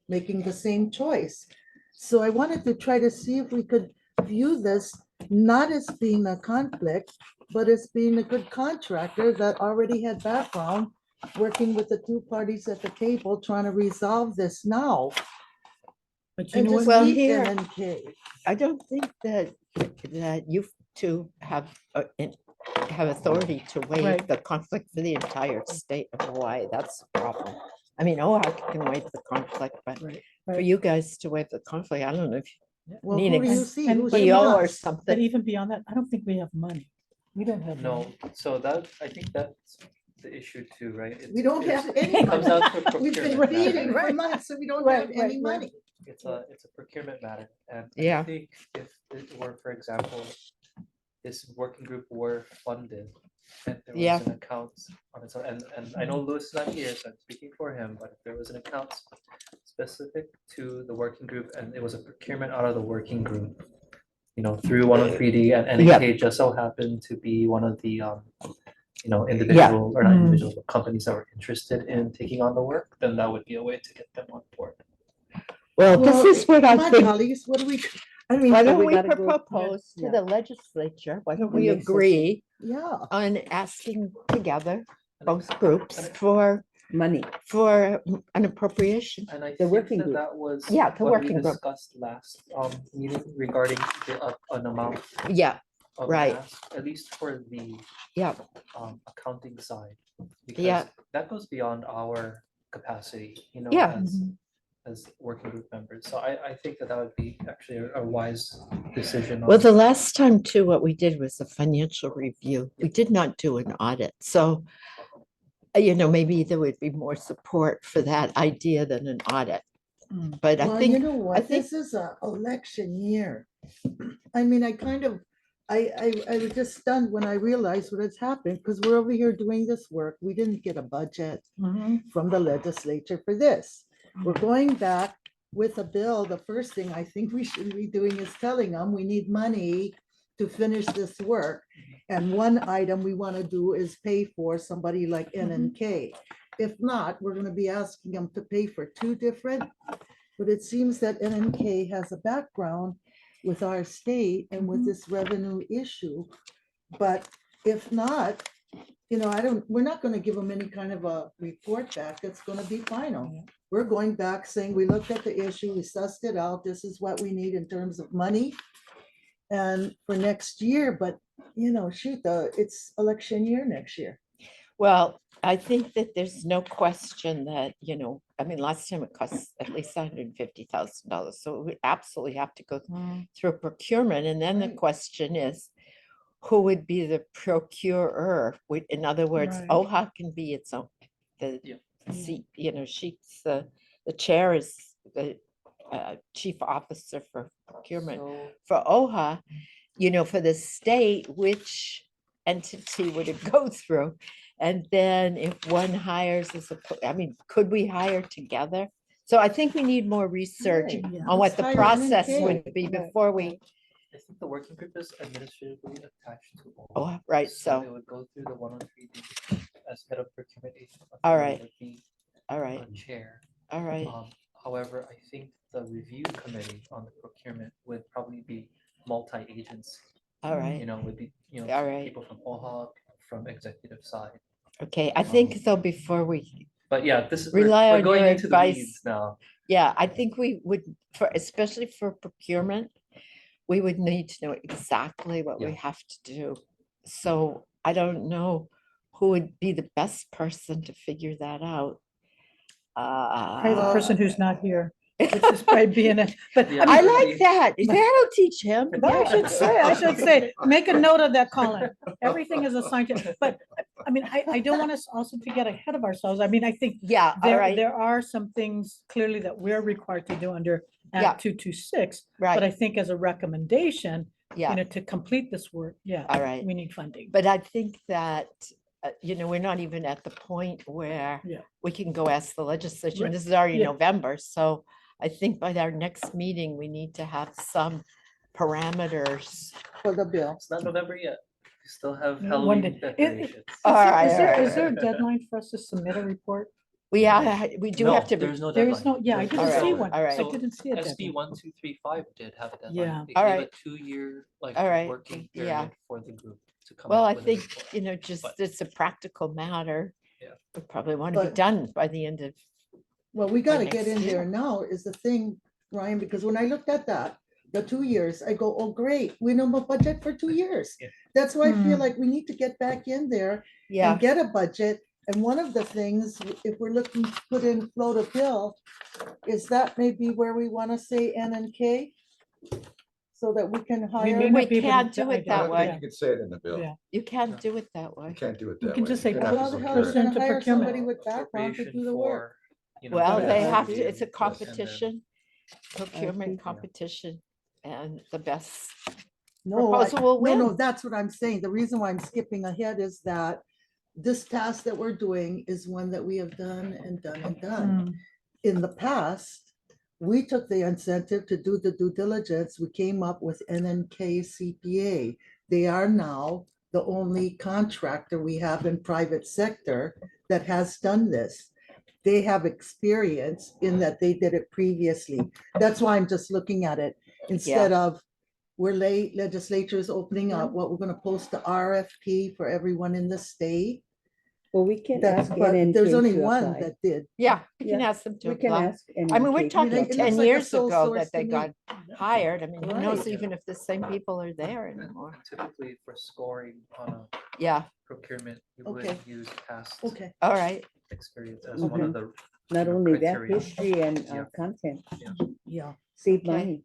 making the same choice. So I wanted to try to see if we could view this not as being a conflict, but as being a good contractor that already had background working with the two parties at the table, trying to resolve this now. But you And know just what? Well, leave here- NNK. I don't think that you two have authority to waive Right. the conflict for the entire state of Hawaii. That's the problem. I mean, OHA can waive the conflict, but Right, for right. you guys to waive the conflict, I don't know if Well, Need who do you ex- see? and- Who's but in PO or us? But something. even beyond that, I don't think we have money. We don't have. No, money. so that, I think that's the issue too, right? We don't It's- have any It comes money. down to a We've been procurement feeding matter. for months, so we don't Right, have right, any right. money. It's a procurement matter, and Yeah. I think if it were, for example, this working group were funded and there Yeah. was an account on its own, and I know Louis is not here, so I'm speaking for him, but if there was an account specific to the working group and it was a procurement out of the working group, you know, through 103D and NAK just so happened to be one of the individuals or not Mm. individuals, but companies that were interested in taking on the work, then that would be a way to get them on board. Well, Well, this is what come I on, think. colleagues, what do we, I mean, Why so don't we we gotta go- propose to yeah. the legislature? Why don't And we make such a- agree yeah. on asking together both groups for money. for an appropriation. And I The think working that group. that was Yeah, the what we working group. discussed last meeting regarding an amount Yeah, of Right. ask, at least for the yeah, accounting side. Yeah. Because that goes beyond our capacity, Yeah. as working group members. So I think that would be actually a wise decision. well, on- the last time too, what we did was a financial review. We did not do an audit, so maybe there would be more support for that idea than an audit. Mm. But I Well, you think, know what, think- this is a election year. I mean, I was just stunned when I realized what has happened, because we're over here doing this work. We didn't get a budget from the legislature for this. We're going back with a bill. The first thing I think we should be doing is telling them we need money to finish this work. And one item we want to do is pay for somebody like NNK. If not, we're going to be asking them to pay for two different, but it seems that NNK has a background with our state and with this revenue issue. But if not, we're not going to give them any kind of a report back that's going to be final. Yeah. We're going back saying, we looked at the issue, we sussed it out, this is what we need in terms of money and for next year, but shoot, it's election year next year. well, I think that there's no question that, last time it cost at least $150,000. So we absolutely have to go through procurement. And then the Right. question is, who would be the procurer? In other words, Right. OHA can be its own, the Yeah. seat, she's the chair is the chief officer for procurement. So, For OHA, for the state, which entity would it go through? And then if one hires could we hire together? So I think we need more research Right, yeah. on what the Let's hire process NNK. would be before we, I think the working group is administratively attached to. oh, right, It so, would go through the 103 as head of procurement agent. All authority right. would be all right, a chair. all right, However, I think the review committee on the procurement would probably be multi-agents. all right, Would be, all right. people from OHA, from executive side. Okay, I think though, before we, But yeah, this is, Rely we're on going your into the advice. weeds now. yeah, I think we would, especially for procurement, we would need to know exactly what we Yeah. have to do. So I don't know who would be the best person to figure that out. Probably the Uh, person who's not here, which is probably being it, but Yeah. I mean, like that. That'll teach him. but I should say, make a note of that, Colin. Everything is assigned to, but I don't want us also to get ahead of ourselves. I think Yeah, all right, there are some things clearly that we're required to do under Yeah. Act 226. But I right, think as a recommendation, yeah, to complete this work, yeah, all right. we need funding. But I think that, we're not even at the point where Yeah. we can go ask the legislature. Right. This is already Yeah. November, so I think by our next meeting, we need to have some parameters. For the bill. It's not November yet. We still have Yeah, one Halloween day. decorations. All right, Is all there, right, is there a all right. deadline for us to submit a report? We do No, have to, there's no There is deadline. no, yeah, I There's no didn't see Alright, one. deadline. I alright. So didn't see a SB deadline. 1235 did have a deadline. Yeah. They gave Alright. a 2-year Alright, working yeah. period for the group to come well, up I with a think, report. just But- it's a practical matter. Yeah. We probably want to be But- done by the end of, Well, we gotta next get in year. there now is the thing, Ryan, because when I looked at that, the 2 years, I go, oh, great, we know a budget for 2 years. Yeah. That's why I feel Hmm. like we need to get back in there yeah, and get a budget. And one of the things, if we're looking to put in float a bill, is that maybe where we wanna say NNK? So that we can may hire. not We be able can't to do it identify- that way. yeah. You could say it in the bill. Yeah. you can't do it that way. You can't do it You that can way. just say You're gonna How have the to hell is procure person it. gonna to hire somebody procurement. with background to Appropriation do the work? for, Well, Yeah. they Yeah. have to, it's a Yes. competition, procurement Yeah. competition, and the best No, proposal will no, win. that's what I'm saying. The reason why I'm skipping ahead is that this task that we're doing is one that we have done and done and done. Hmm. In the past, we took the incentive to do the due diligence. We came up with NNK CPA. They are now the only contractor we have in private sector that has done this. They have experience in that they did it previously. That's why I'm just looking at it instead of we're late, legislature is opening up, what we're gonna post the RFP for everyone in the state. Well, we can That's, ask but NNK there's only to one apply. that did. Yeah, we can Yeah, ask them to We can apply. ask. I mean, we're NNK. it talking looks 10 like a years sole ago source that they to me. got hired. I mean, who knows Right. even if the same people are there anymore. Typically for scoring on a Yeah, procurement, you Okay. would use past Okay, all right. experience as one of the. Not you know, only that, criteria. history and Yeah. content, yeah. save Okay. money.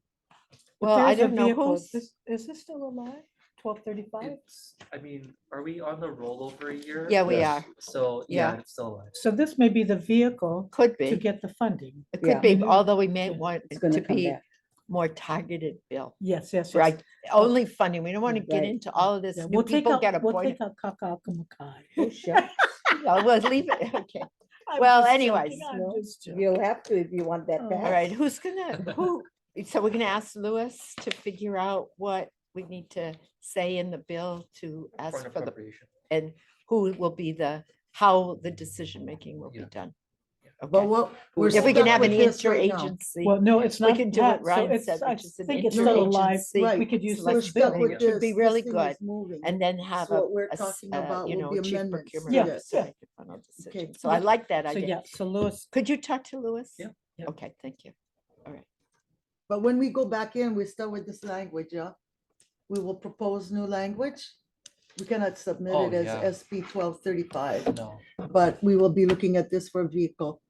But Well, I there's a don't know vehicle. who's, Is this still alive? 1235? It's, I mean, are we on the rollover year? yeah, we Yes. are. So, Yeah. yeah, it's still alive. So this may be the vehicle Could to be. get the funding. It Yeah. could be, Mhm. although we may Yeah. want It's it gonna to come be back. more targeted, Bill. Yes, yes, yes. Right, only funding. We don't want to Yeah. get Right. into all of this. Yeah, New we'll take people out, get we'll appointed. take out Kakakamukai. Oh, shucks. No, we'll leave it, okay. I'm Well, just anyways. joking, I'm No, just joking. You'll have to if you want that Oh. back. All right, who's gonna, so we're gonna ask Louis to figure out what we need to say in the bill to For ask an for the, appropriation. and who will be how the decision-making will be Yeah. done. But Okay, what, we're if we can stuck have with an this right now. interagency, Well, no, it's we not can do that, what so Ryan it's, said, I which is an think it's still alive. interagency. We could use We're this selection stuck bill. with committee, this. Should be this really thing good. is moving. And then have So a, what we're a s- talking uh, about you will know, be a chief amendments to procurement Yeah, officer yeah. make a final decision. Okay. So I Yeah. like that So idea. yeah, so Louis, Could you talk to Louis? Yeah. Yeah. Okay, thank you. But when we go back in, we start with this language, yeah? We will propose new language. We cannot submit Oh, it as yeah. SB 1235, No, but we will be looking at this for a vehicle.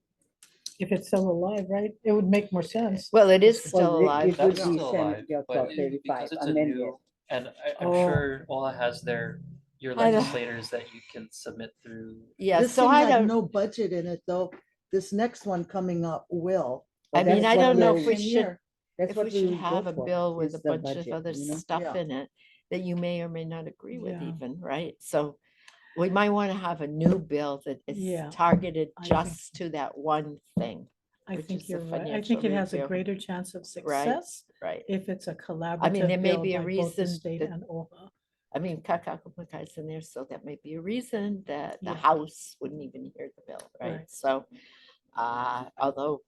if it's still alive, right, it would make more sense. Well, it is Well, still it- alive. It would that's be still Senate alive, Bill but 1235 because it's a amended. new, and I'm Oh. sure OHA has your I know. legislators that you can submit through. Yeah, This so thing I had don't, no budget in it, though. This next one coming up will. I Well, mean, that's I what don't know we'll- if we Same should, year. That's if what we should would go have a for, bill with is a the bunch of budget, other you know? stuff Yeah. in it that you may or may not agree with Yeah. even, right? So we might want to have a new bill that is Yeah, targeted I think- just to that one thing, I which think is the you're right. I financial think it has a review. greater chance of success right? if it's a there collaborative may bill be a by both the reason state that- and OHA. I mean, Kakakamakai's in there, so that may be a reason that the Yeah. House wouldn't even hear the bill, right? Right. So, although,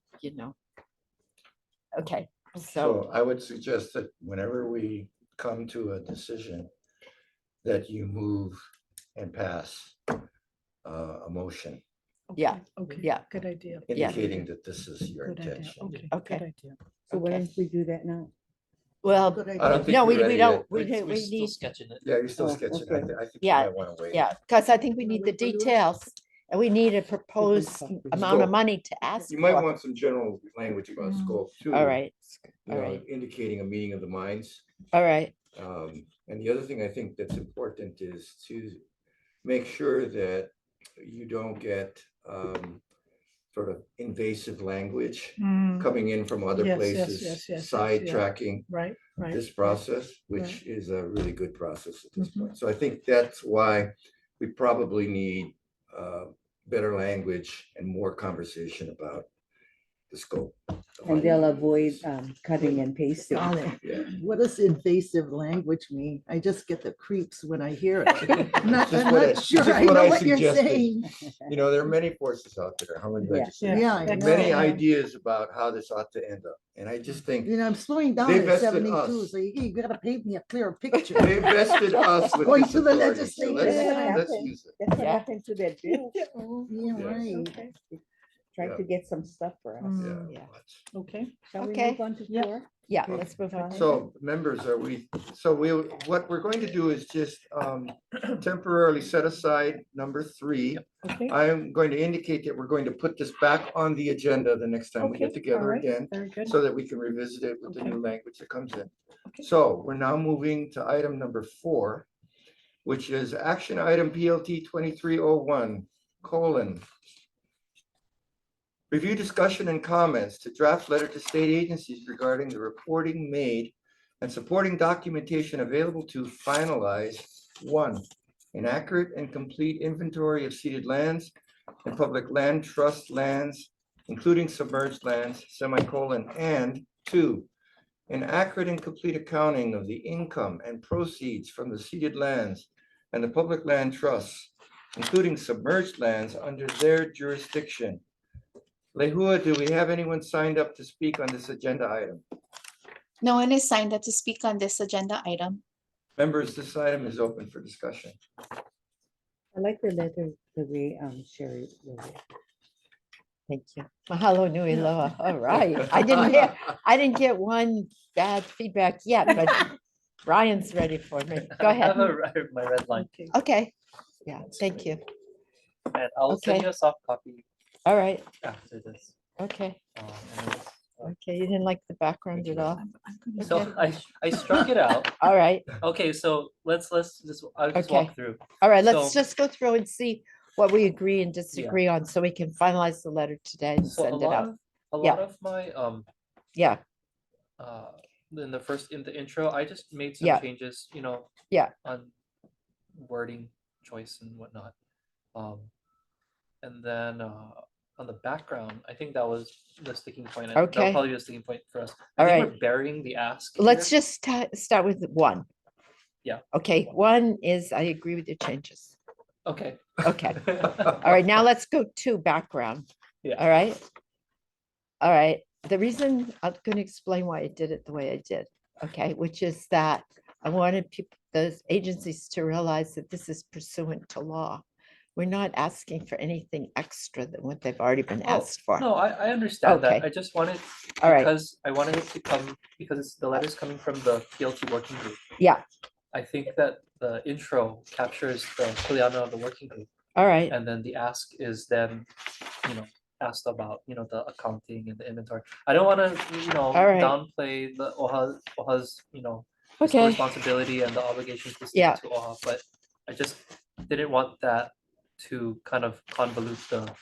okay, so, So I would suggest that whenever we come to a decision, that you move and pass a motion Yeah, Okay, yeah. good idea. Yeah. indicating that this is your Good idea. intention. Okay, Okay. good idea. So why Okay. don't we do that now? well, Good I idea. don't think no, we're we ready don't, yet. we We're we still need, sketching it. Yeah, you're still Oh, sketching. okay. I think you Yeah, might want to wait. yeah, because I think we need the wait for Louis? details and we need a proposed talk to amount of Scope. money to ask You might for. want some general language about Mm. scope too. All right, you all know, right. Indicating a meeting of the minds. all right, And the other thing I think that's important is to make sure that you don't get sort of invasive language Mm, coming in from other Yes, yes, places, yes, yes, yes, yeah. sidetracking Right, right. this process, which is a really good process at this Mhm. point. So I think that's why we probably need better language and more conversation about the scope. of how And they'll we do avoid this. cutting and pasting. Yeah. What does invasive language mean? I just get the creeps when I hear it. I'm not, Just I'm what not I- sure just I what know I what you're suggested. saying. You know, there are many forces out there, how many Yeah. legislators, Yeah, I and know. many Yeah. ideas about how this ought to end up. And I just think You know, I'm slowing down They at vested 72, us. so you gotta paint me a clearer picture. they vested us with Going this to the authority. So legislature. let's Yeah. use it. That's what Yeah. happened to that bill. Yeah, Yeah. right. Okay. Trying Yeah. to get some stuff for us. Mm, Yeah. Yeah. Okay, Shall we Okay. move on to Yeah. 4? Yeah, Okay. let's move on. So members, what we're going to do is just temporarily set aside number 3. okay. I'm going to indicate that we're going to put this back on the agenda the next time we Okay, get together all right, again, Very good. so that we can revisit it with the Okay. new language that comes in. Okay. So we're now moving to item number 4, which is action item PLT 2301, : review, discussion, and comments to draft letter to state agencies regarding the reporting made and supporting documentation available to finalize 1, an accurate and complete inventory of ceded lands and public land trust lands, including submerged lands, and 2, an accurate and complete accounting of the income and proceeds from the ceded lands and the public land trusts, including submerged lands under their jurisdiction. Lehua, do we have anyone signed up to speak on this agenda item? No one is signed up to speak on this agenda item. Members, this item is open for discussion. I like the letter the way Sherry wrote it. Thank you. Mahalo nui loa. All right. I didn't get one bad feedback yet, but Ryan's ready for me. Go I have ahead. my red line, Okay. Yeah, thank you. and I'll send Okay. you a soft copy All right. after this. Okay. And it's, Okay. You didn't like the background at all? so Okay. I struck it out. All right. Okay, so let's just I'll just Okay. walk through. All right. Let's So- just go through and see what we agree and disagree on so we can finalize the letter today and So send it out. a Yeah. lot of my Yeah. in the intro, I just made some Yeah. changes, Yeah. on wording choice and whatnot. And then on the background, I think that was the sticking point. And Okay. that'll probably be the sticking point for us. I All think right. we're burying the ask. Let's here. just start with one. Yeah. Okay. One is I agree with your changes. Okay. Okay. All right. Now let's go to background. Yeah. All right. All right. The reason I'm going to explain why I did it the way I did. Okay. Which is that I wanted people, those agencies to realize that this is pursuant to law. We're not asking for anything extra than what they've already been Oh, asked for. No, I understand that. Okay. I just wanted All right. because I wanted it to come because the letter's coming from the PLT working group. Yeah. I think that the intro captures the Kuleana of the working group, All right. and then the ask is then, asked about, the accounting and the inventory. I don't want to, All right. downplay the OHA's, fiscal Okay. responsibility and the obligations to Yeah. stick to OHA, but I just didn't want that to kind of convolute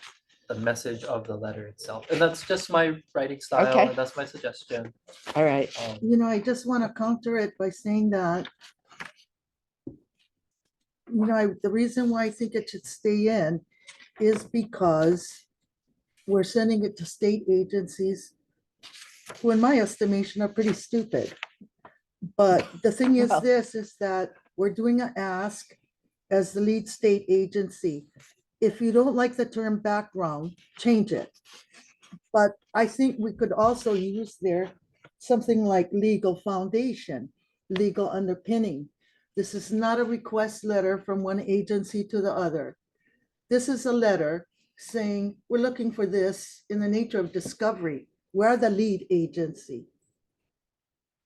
the message of the letter itself. And that's just my writing style, Okay. and that's my suggestion. All right. I just want to counter it by saying that, the reason why I think it should stay in is because we're sending it to state agencies who, in my estimation, are pretty stupid. But the thing is Well. this, is that we're doing an ask as the lead state agency. If you don't like the term background, change it. But I think we could also use there something like legal foundation, legal underpinning. This is not a request letter from one agency to the other. This is a letter saying, we're looking for this in the nature of discovery. We're the lead agency.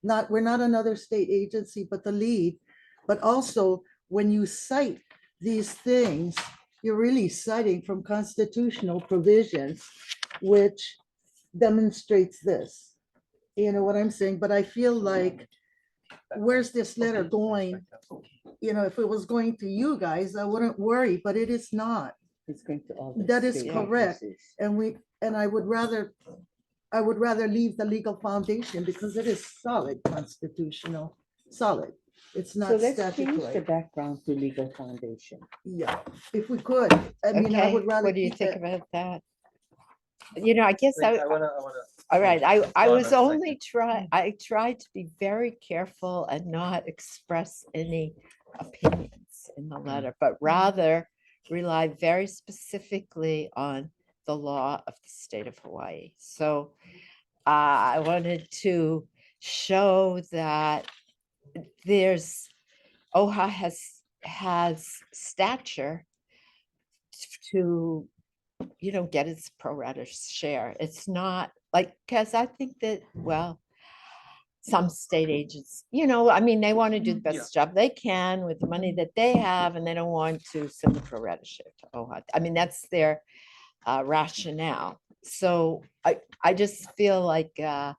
We're not another state agency, but the lead. But also, when you cite these things, you're really citing from constitutional provisions, which demonstrates this. You know what I'm saying? But I feel like, where's this letter going? If it was going to you guys, I wouldn't worry, but it is not. It's going to all. the That is state correct. agencies. And I would rather leave the legal foundation because it is solid constitutional, solid. It's So not let's change the statutory. background to legal foundation. Yeah, if we could. I mean, I Okay. would rather What do you keep think it. about that? I guess I wanna all right, I Dawn was has a only I tried to be very careful and not express any opinions in the letter, but rather rely very specifically on the law of the state of Hawaii. So I wanted to show that OHA has stature to get its pro rata share. It's not like, because I think that, well, some state agents, they want to do the best job they can with the money that they have, and they don't want to send the pro rata share to OHA. I mean, that's their rationale. So I just feel like I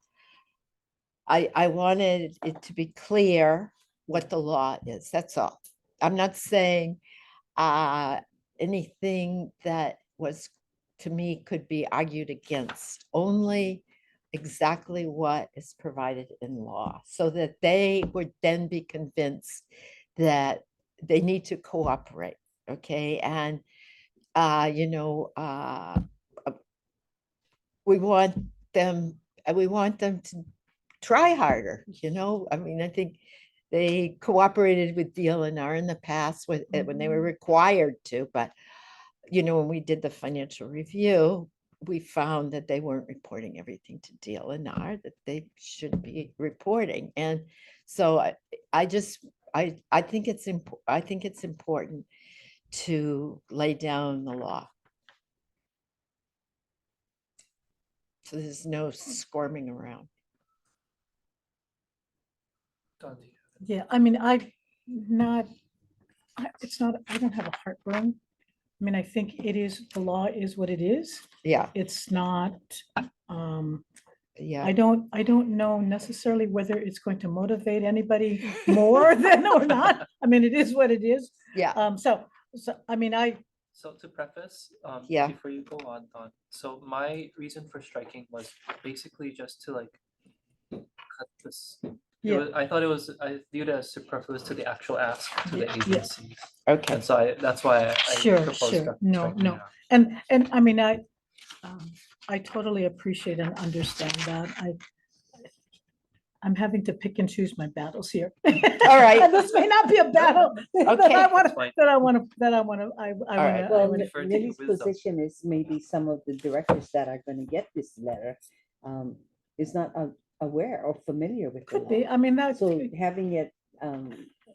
wanted it to be clear what the law is. That's all. I'm not saying anything that was, to me, could be argued against, only exactly what is provided in law, so that they would then be convinced that they need to cooperate. Okay. And we want them to try harder. I mean, I think they cooperated with DLNR in the past when they were required to, but when we did the financial review, we found that they weren't reporting everything to DLNR that they should be reporting. And so I think it's important to lay down the law. So there's no squirming around. Don, do you- Yeah, I mean, it's not, I don't have a heartburn. I mean, I think it is, the law is what it is. Yeah, It's not, I yeah. don't know necessarily whether it's going to motivate anybody more than or not. I mean, it is what it is. Yeah, So, I mean, So to preface, Yeah. before you go on, Don, so my reason for striking was basically just to like cut this. Yeah. I thought it was, I viewed it as superfluous to the actual ask to the Yeah, yeah. agencies. okay. And so that's why I Sure, proposed sure. No, striking no. it out. And I mean, I totally appreciate and understand that. I'm having to pick and choose my battles here. All right. And this may not be a battle that Okay. I want That's to, fine. that I want to, that I want to, I right. want Well, to. defer to your Lily's wisdom. position is maybe some of the directors that are gonna get this letter is not aware or familiar with the Could be, law. I mean, that's, So having it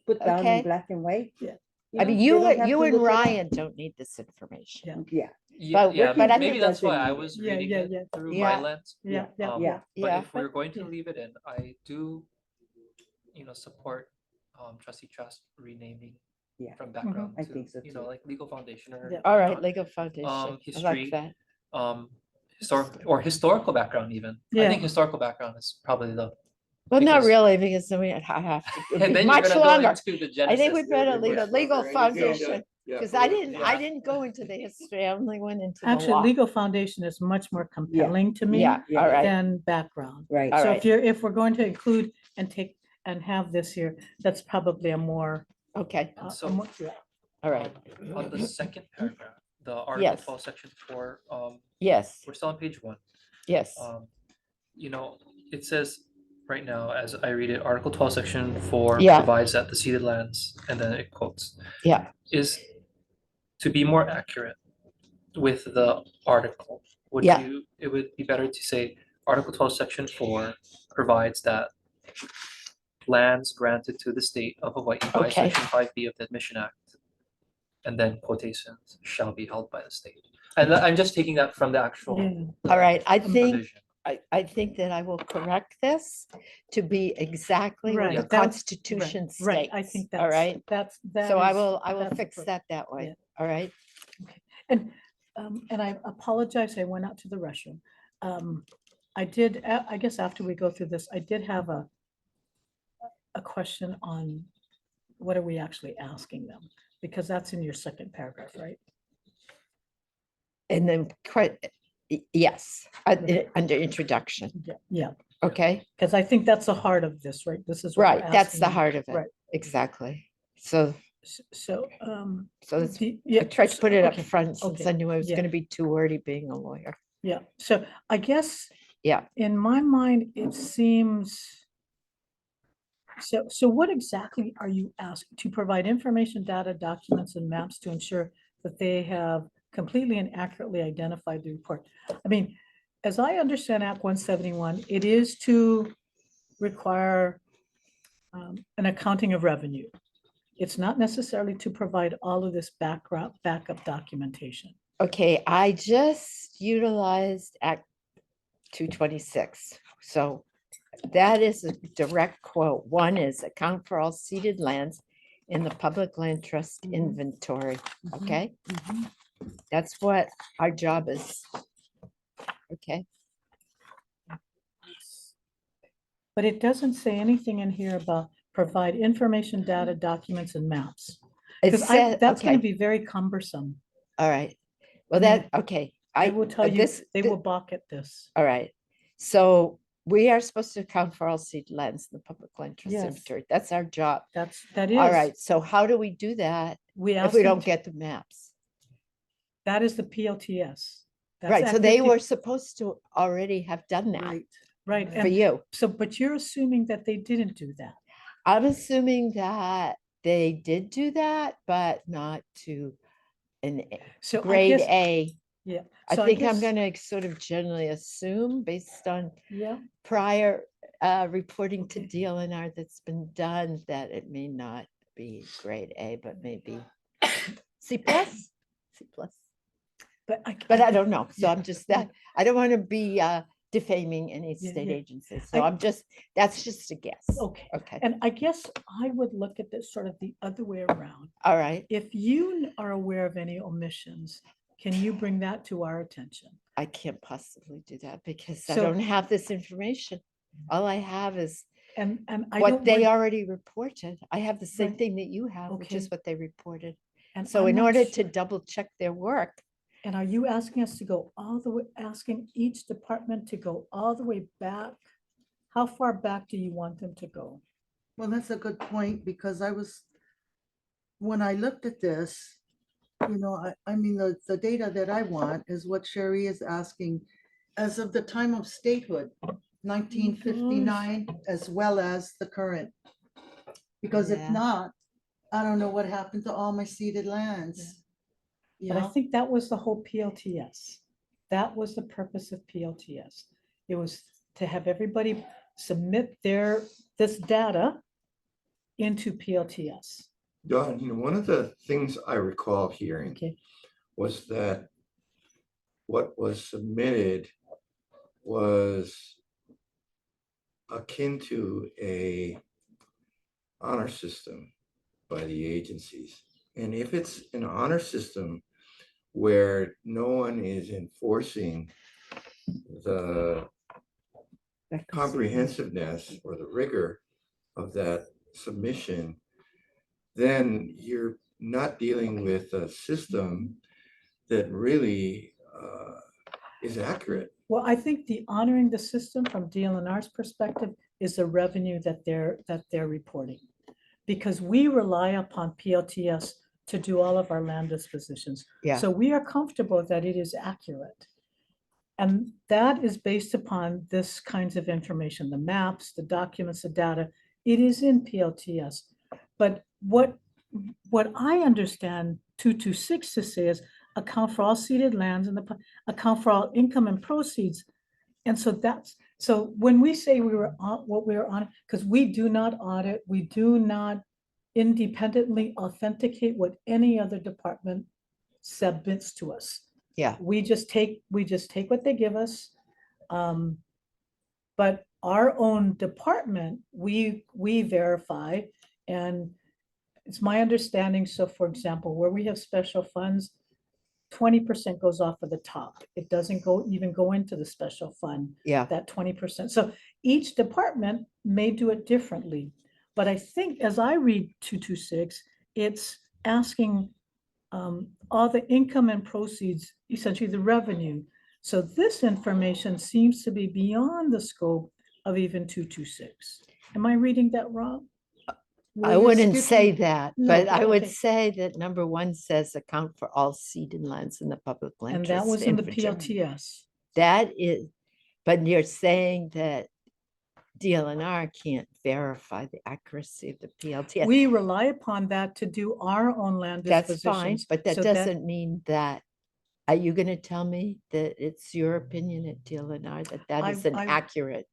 put down Okay. in black and white. Yeah. I mean, they you, don't have you to and look it up. Ryan don't need this information. Yeah. Yeah, But Yeah, but I maybe think that's why I doesn't need was it. reading Yeah, it yeah, through yeah. my lens. yeah, yeah, Um, yeah. But Yeah. if we're going to Yeah. leave it in, I do, support trustee Trust renaming Yeah. from background I to, think so you know, too. like legal foundation or Yeah. All right, whatnot. legal foundation. I like History. that. Historical background even. I Yeah. think historical background is probably the, Well, not because- really, because then I have to, it'd and be then you're much gonna go longer. into the I think we genesis. better leave Yeah. a legal foundation, because I Yeah. didn't go into the history, I only went into the Actually, law. legal foundation is much more compelling to me Yeah, Yeah. all right, than background. Right. All So right. if we're going to include and take and have this here, that's probably a more, okay, And a so more- yeah. all right, on the second paragraph, the Article Yes. 12, Section 4, yes, we're still on page 1. yes, It says right now, as I read it, Article 12, Section 4 Yeah. provides that the ceded lands, and then it quotes, yeah, is to be more accurate with the article. Yeah. It would be better to say Article 12, Section 4 provides that lands granted to the state of Hawaii by Okay. Section 5B of the Admission Act, and then quotations, shall be held by the state. And I'm just taking that from the actual Yeah. all right, I think, provision. I think that I will correct this to be exactly what Right, the that- Constitution states. Right, I think All right, that so I is- will that's fix appro- that that Yeah. way, all right? And I apologize, I went out to the restroom. I did, I guess after we go through this, I did have a question on what are we actually asking them? Because that's in your second paragraph, right? And then, yes, under introduction, Yeah, okay? because I think that's the heart of this, right? This is. what we're Right, that's asking the them. heart of it, Right. exactly. So, So, so it's- the- I yeah. tried to put it up okay, front since okay, I knew I was yeah. gonna be too wordy being a lawyer. Yeah, so I guess. Yeah. In my mind, it seems. So what exactly are you asking? To provide information, data, documents, and maps to ensure that they have completely and accurately identified the report? I mean, as I understand Act 171, it is to require an accounting of revenue. It's not necessarily to provide all of this backup documentation. Okay, I just utilized Act 226, so that is a direct quote. One is account for all ceded lands in the public land trust Mhm. inventory, Mhm. okay? That's what our job is. Okay, But it doesn't say anything in here about provide information, data, documents, and maps. it Because said, that's gonna okay, be very cumbersome. all right. Well, I mean, that, okay. I will tell you, this- they thi- will balk at this. All right, so we are supposed to account for all seed lands in the public land trust Yes. inventory. That's our job. That is. All right, so how do we do that We if asked we them don't to- get the maps? That is the PLTS. That's Right, so Act they 50 were supposed to already have done that Right, for and you. so, but you're assuming that they didn't do that. I'm assuming that they did do that, but not to an So I grade guess, A. yeah. I so think I'm guess- gonna sort of generally assume based on Yeah, prior reporting to Okay. DLNR that's been done, that it may not be grade A, but maybe C plus? C plus. But But I don't know. So yeah, I'm just that, I don't want to be defaming any Yeah, state yeah. agency. So I- I'm just, that's just a guess. Okay, Okay, and I guess I would look at this sort of the other way around. all right. If you are aware of any omissions, can you bring that to our attention? I can't possibly do that because I So- don't have this information. All I have is And I what don't they want- already reported. I have the same Right. thing that you have, which is Okay. what they reported. and So I'm in not order sure- to double check their work, And are you asking us to go all the way, asking each department to go all the way back? How far back do you want them to go? Well, that's a good point because when I looked at this, I mean, the data that I want is what Sherry is asking as of the time of statehood, 1959, as well as the current. Because if Yeah. not, I don't know what happened to all my ceded lands. But I Yeah, think that was the whole PLTS. That was the purpose of PLTS. It was to have everybody submit this data into PLTS. Don, one of the things I recall hearing Okay, was that what was submitted was akin to a honor system by the agencies. And if it's an honor system where no one is enforcing the comprehensiveness or the rigor of that submission, then you're not dealing with a system that really is accurate. well, I think the honoring the system from DLNR's perspective is the revenue that they're reporting. Because we rely upon PLTS to do all of our land dispositions. Yeah. So we are comfortable that it is accurate. And that is based upon this kinds of information, the maps, the documents, the data, it is in PLTS. But what I understand 226 to say is account for all ceded lands and account for all income and proceeds. And so when we say what we were on, because we do not audit, we do not independently authenticate what any other department submits to us. yeah, We just take what they give us. But our own department, we verify, and it's my understanding, so for example, where we have special funds, 20% goes off of the top. It doesn't even go into the special fund, yeah. that 20%. So each department may do it differently. But I think as I read 226, it's asking all the income and proceeds, essentially the revenue. So this information seems to be beyond the scope of even 226. Am I reading that wrong? I Well, you're wouldn't say skipping- that, No, but I would okay. say that number one says account for all ceded lands in the public land. And that trust was in the infrastructure. PLTS. That is, but you're saying that DLNR can't verify the accuracy of the PLTS. We rely upon that to do our own land That's fine, dispositions. but that so doesn't mean that, are you gonna tell me that it's your opinion at DLNR that that is an I- accurate,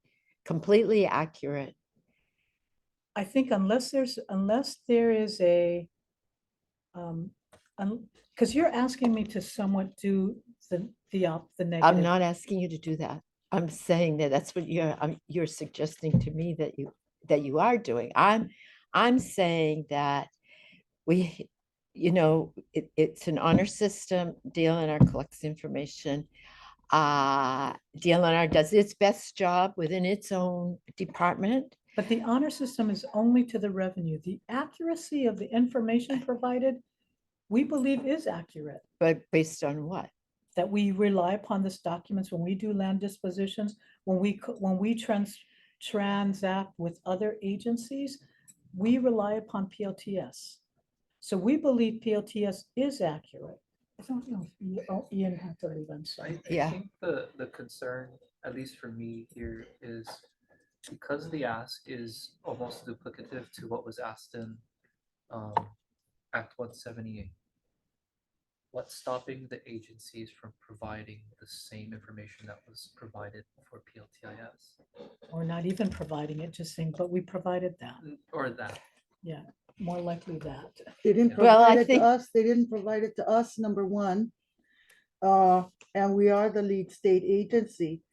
completely accurate? I think unless there is a, because you're asking me to somewhat do the negative. I'm not asking you to do that. I'm saying that that's what you're suggesting to me that you are doing. I'm saying that we, it's an honor system. DLNR collects information. DLNR does its best job within its own department. But the honor system is only to the revenue. The accuracy of the information provided, we believe is accurate. But based on what? That we rely upon this documents when we do land dispositions, when we transact with other agencies, we rely upon PLTS. So we believe PLTS is accurate. I don't know if Ian had to leave, I'm I sorry. Yeah. think the concern, at least for me here, is because the ask is almost duplicative to what was asked in Act 178. What's stopping the agencies from providing the same information that was provided for PLTIS? Or not even providing it, just saying, but we provided that. Or that? Yeah. more likely that. They didn't Well, I provide it to think- us. They didn't provide it to us, number one. And we are the lead state agency.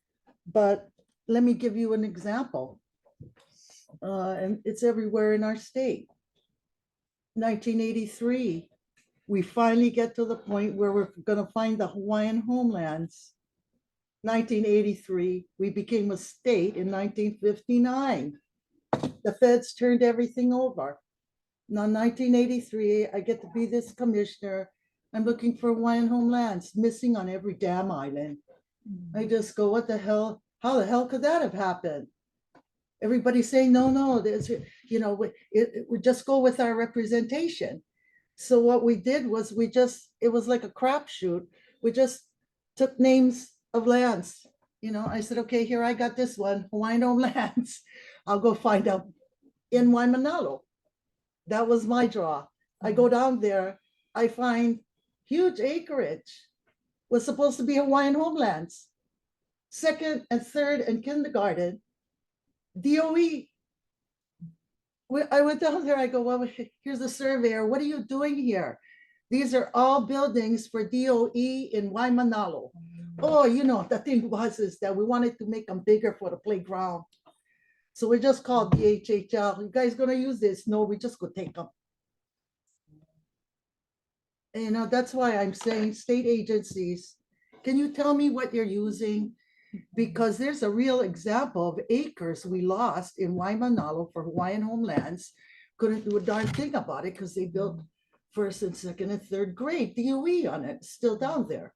But let me give you an example. And it's everywhere in our state. 1983, we finally get to the point where we're gonna find the Hawaiian homelands. 1983, we became a state in 1959. The feds turned everything over. Now, 1983, I get to be this commissioner. I'm looking for Hawaiian homelands, missing on every damn island. I just go, what the hell? How the hell could that have happened? Everybody's saying, no, there's, we just go with our representation. So what we did was it was like a crapshoot. We just took names of lands. I said, okay, here I got this one, Hawaiian homelands. I'll go find out in Waimanalo. That was my draw. I go down there, I find huge acreage. Was supposed to be Hawaiian homelands. Second and third and kindergarten, DOE. I went down there, I go, well, here's the surveyor. What are you doing here? These are all buildings for DOE in Waimanalo. Oh, the thing is that we wanted to make them bigger for the playground. So we just called DHHL. You guys gonna use this? No, we just go take them. That's why I'm saying state agencies, can you tell me what you're using? Because there's a real example of acres we lost in Waimanalo for Hawaiian homelands. Couldn't do a darn thing about it because they built first and second and third grade DOE on it, still down there.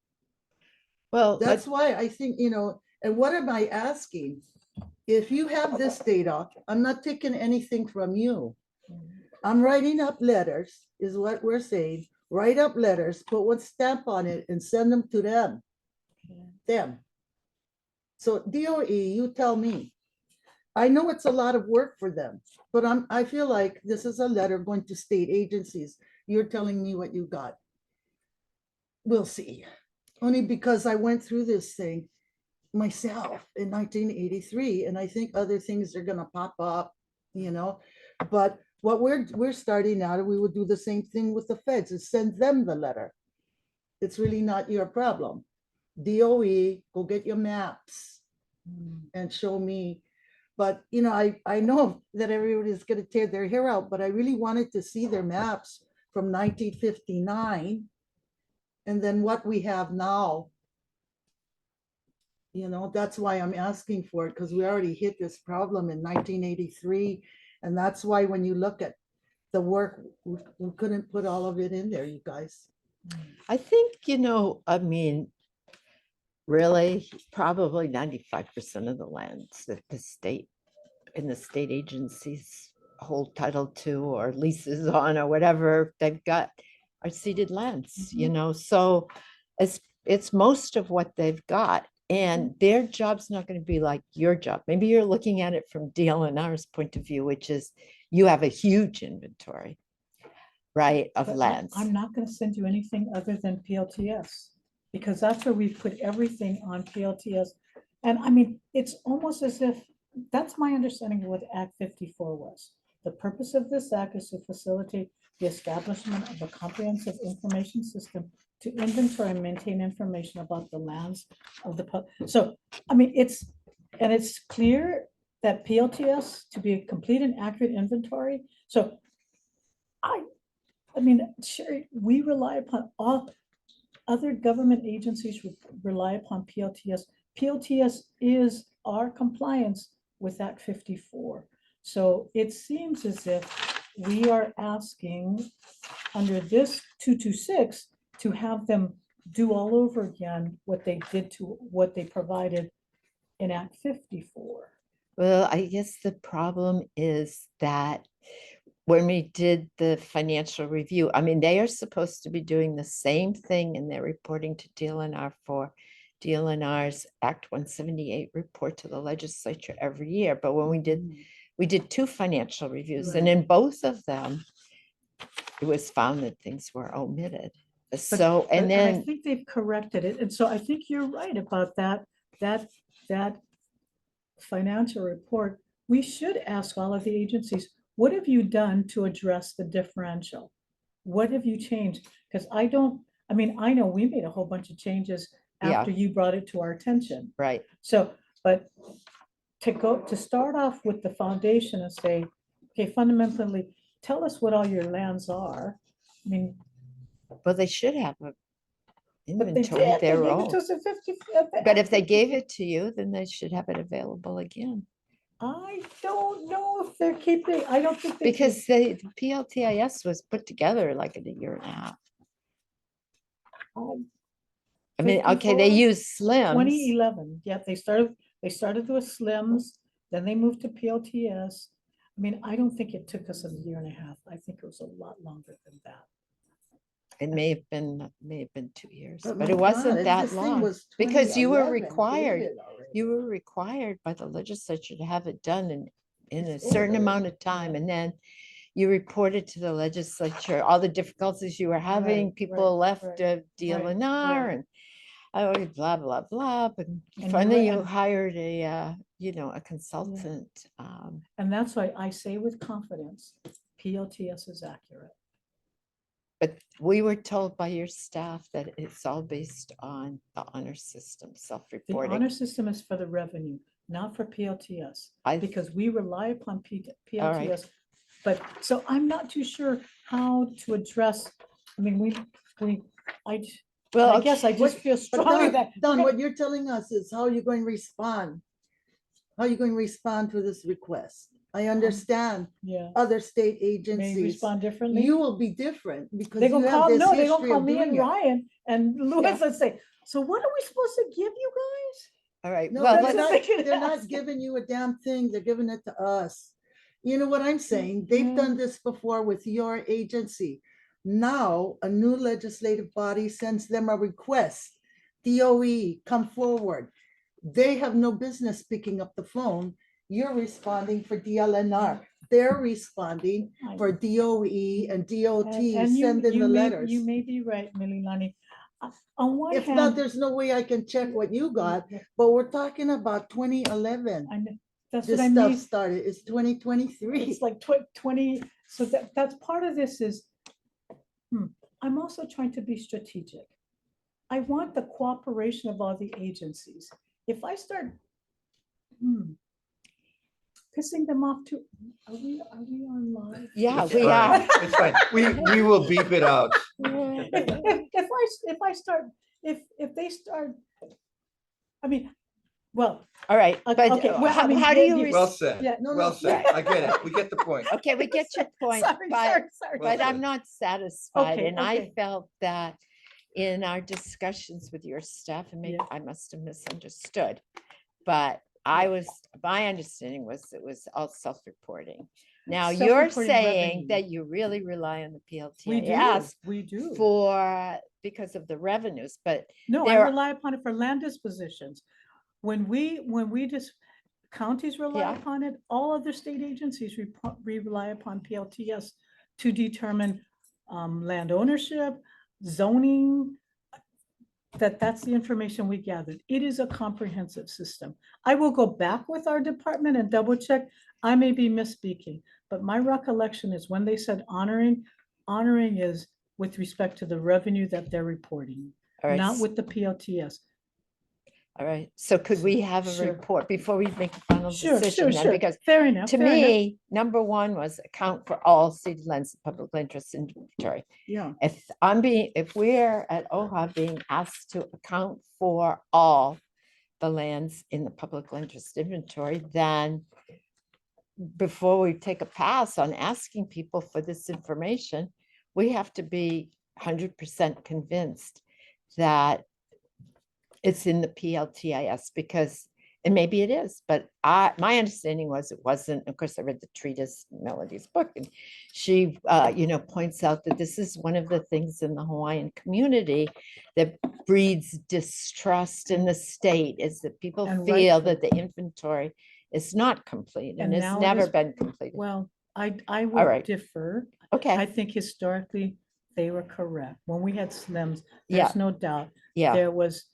Well, That's why I think, and what am I asking? If you have this data, I'm not taking anything from you. I'm writing up letters, is what we're saying. Write up letters, put one stamp on it and send them to them. So DOE, you tell me. I know it's a lot of work for them, but I feel like this is a letter going to state agencies. You're telling me what you got. We'll see. Only because I went through this thing myself in 1983, and I think other things are gonna pop up, But what we're starting out, and we would do the same thing with the feds, is send them the letter. It's really not your problem. DOE, go get your maps and show me. But I know that everybody's gonna tear their hair out, but I really wanted to see their maps from 1959 and then what we have now. That's why I'm asking for it, because we already hit this problem in 1983. And that's why when you look at the work, we couldn't put all of it in there, you guys. I think, really, probably 95% of the lands that the state agencies hold title to or leases on or whatever they've got are ceded lands, so it's most of what they've got. And their job's not going to be like your job. Maybe you're looking at it from DLNR's point of view, which is you have a huge inventory, right, of But lands. I'm not gonna send you anything other than PLTS, because that's where we put everything on PLTS. And it's almost as if, that's my understanding of what Act 54 was. The purpose of this act is to facilitate the establishment of a comprehensive information system to inventory and maintain information about the lands of the public. So, it's clear that PLTS to be a complete and accurate inventory. So Sherry, we rely upon all other government agencies rely upon PLTS. PLTS is our compliance with Act 54. So it seems as if we are asking under this 226 to have them do all over again what they did to what they provided in Act 54. Well, I guess the problem is that when we did the financial review, they are supposed to be doing the same thing and they're reporting to DLNR for DLNR's Act 178 report to the legislature every year. But when we did two financial reviews, and in both of them, it was found that things were omitted. So, and I then think they've corrected it. And so I think you're right about that financial report. We should ask all of the agencies, what have you done to address the differential? What have you changed? Because I know we made a whole bunch of changes Yeah. after you brought it to our attention. Right. So, but to start off with the foundation and say, okay, fundamentally, tell us what all your lands are. I mean, Well, they should have a but they inventory did, of they their gave it to own. us at 50. But if they gave it to you, then they should have it available again. I don't know if they're keeping, I don't think they. keep- Because the PLTIS was put together like in a year and a half. Um, I mean, okay, they 54, use slims. 2011, yeah, they started with slims, then they moved to PLTS. I mean, I don't think it took us a year and a half. I think it was a lot longer than that. It may have been 2 years, But but my it wasn't God, that this thing long. was Because you were 2011 required, dated already. you were required by the legislature to have it done in a It's certain over. amount of time. And then you reported to the legislature, all the difficulties you were having, Right, people right, left right, DLNR right. and oh, blah, blah, blah. But And you finally were- you and- hired a consultant. And that's why I say with confidence, PLTS is accurate. But we were told by your staff that it's all based on the honor system, The self-reporting. honor system is for the revenue, not for PLTS, I- because we rely upon All right. PLTS. But, so I'm not too sure how to address, I mean, Well, I guess I just feel But strongly that. Don, what you're telling us is how you're going to respond. How you going to respond to this request? I understand Yeah, other state may agencies. respond differently. You will be different because They're you gonna have call, this no, they're gonna history call of me and doing it. Ryan and Louis and say, so what are we supposed to give you guys? all right, No, well, that's they're what let's, they not, should they're not ask. giving you a damn thing. They're giving it to us. You know what I'm saying? They've Yeah. done this before with your agency. Now, a new legislative body sends them a request. DOE, come forward. They have no business picking up the phone. You're responding for DLNR. They're responding I- for DOE and DOT, and sending the letters. You may be right, Mililani. On one If not, hand, there's no way I can check what you got, but we're talking about 2011. I know, that's This what I stuff mean. started, it's 2023. It's like 20, so that's part of this is, I'm also trying to be strategic. I want the cooperation of all the agencies. If I start pissing them off too, are we on live? yeah, It's we fine. are. It's fine. We will beep it out. If they start, I mean, well, All right, but okay, well, I mean, how do you? you- Well said, Yeah, no, well no. said. I get it. We get the point. Okay, we get your point, sorry, but, sorry. Well but I'm said. not satisfied. Okay, And I okay. felt that in our discussions with your staff, and maybe Yeah. I must have misunderstood. But my understanding was it was all self-reporting. Now you're Self-reporting saying revenue. that you really rely on the We do, PLTIS we do. because of the revenues, but No, I there- rely upon it for land dispositions. When we just, counties rely Yeah. upon it, all other state agencies rely upon PLTS to determine land ownership, zoning. That's the information we gathered. It is a comprehensive system. I will go back with our department and double check. I may be misspeaking, but my recollection is when they said honoring is with respect to the revenue that they're reporting, all right, not with the PLTS. all right. So could we have a Sure. report before we make a final Sure, decision? sure, then? sure. Because Fair enough. to fair enough. me, number one was account for all city lands, and public land trust inventory. Yeah, If we're at OHA being asked to account for all the lands in the public land trust inventory, then before we take a pass on asking people for this information, we have to be 100% convinced that it's in the PLTIS, because, and maybe it is, but my understanding was it wasn't. Of course, I read the treatise, Melody's book, and she, points out that this is one of the things in the Hawaiian community that breeds distrust in the state, is that people And feel rightfully. that the inventory is not complete and And has now it never is- been completed. Well, I right. would defer. I Okay, think historically, they were correct. When we had slims, Yeah. there's no doubt, yeah, there was,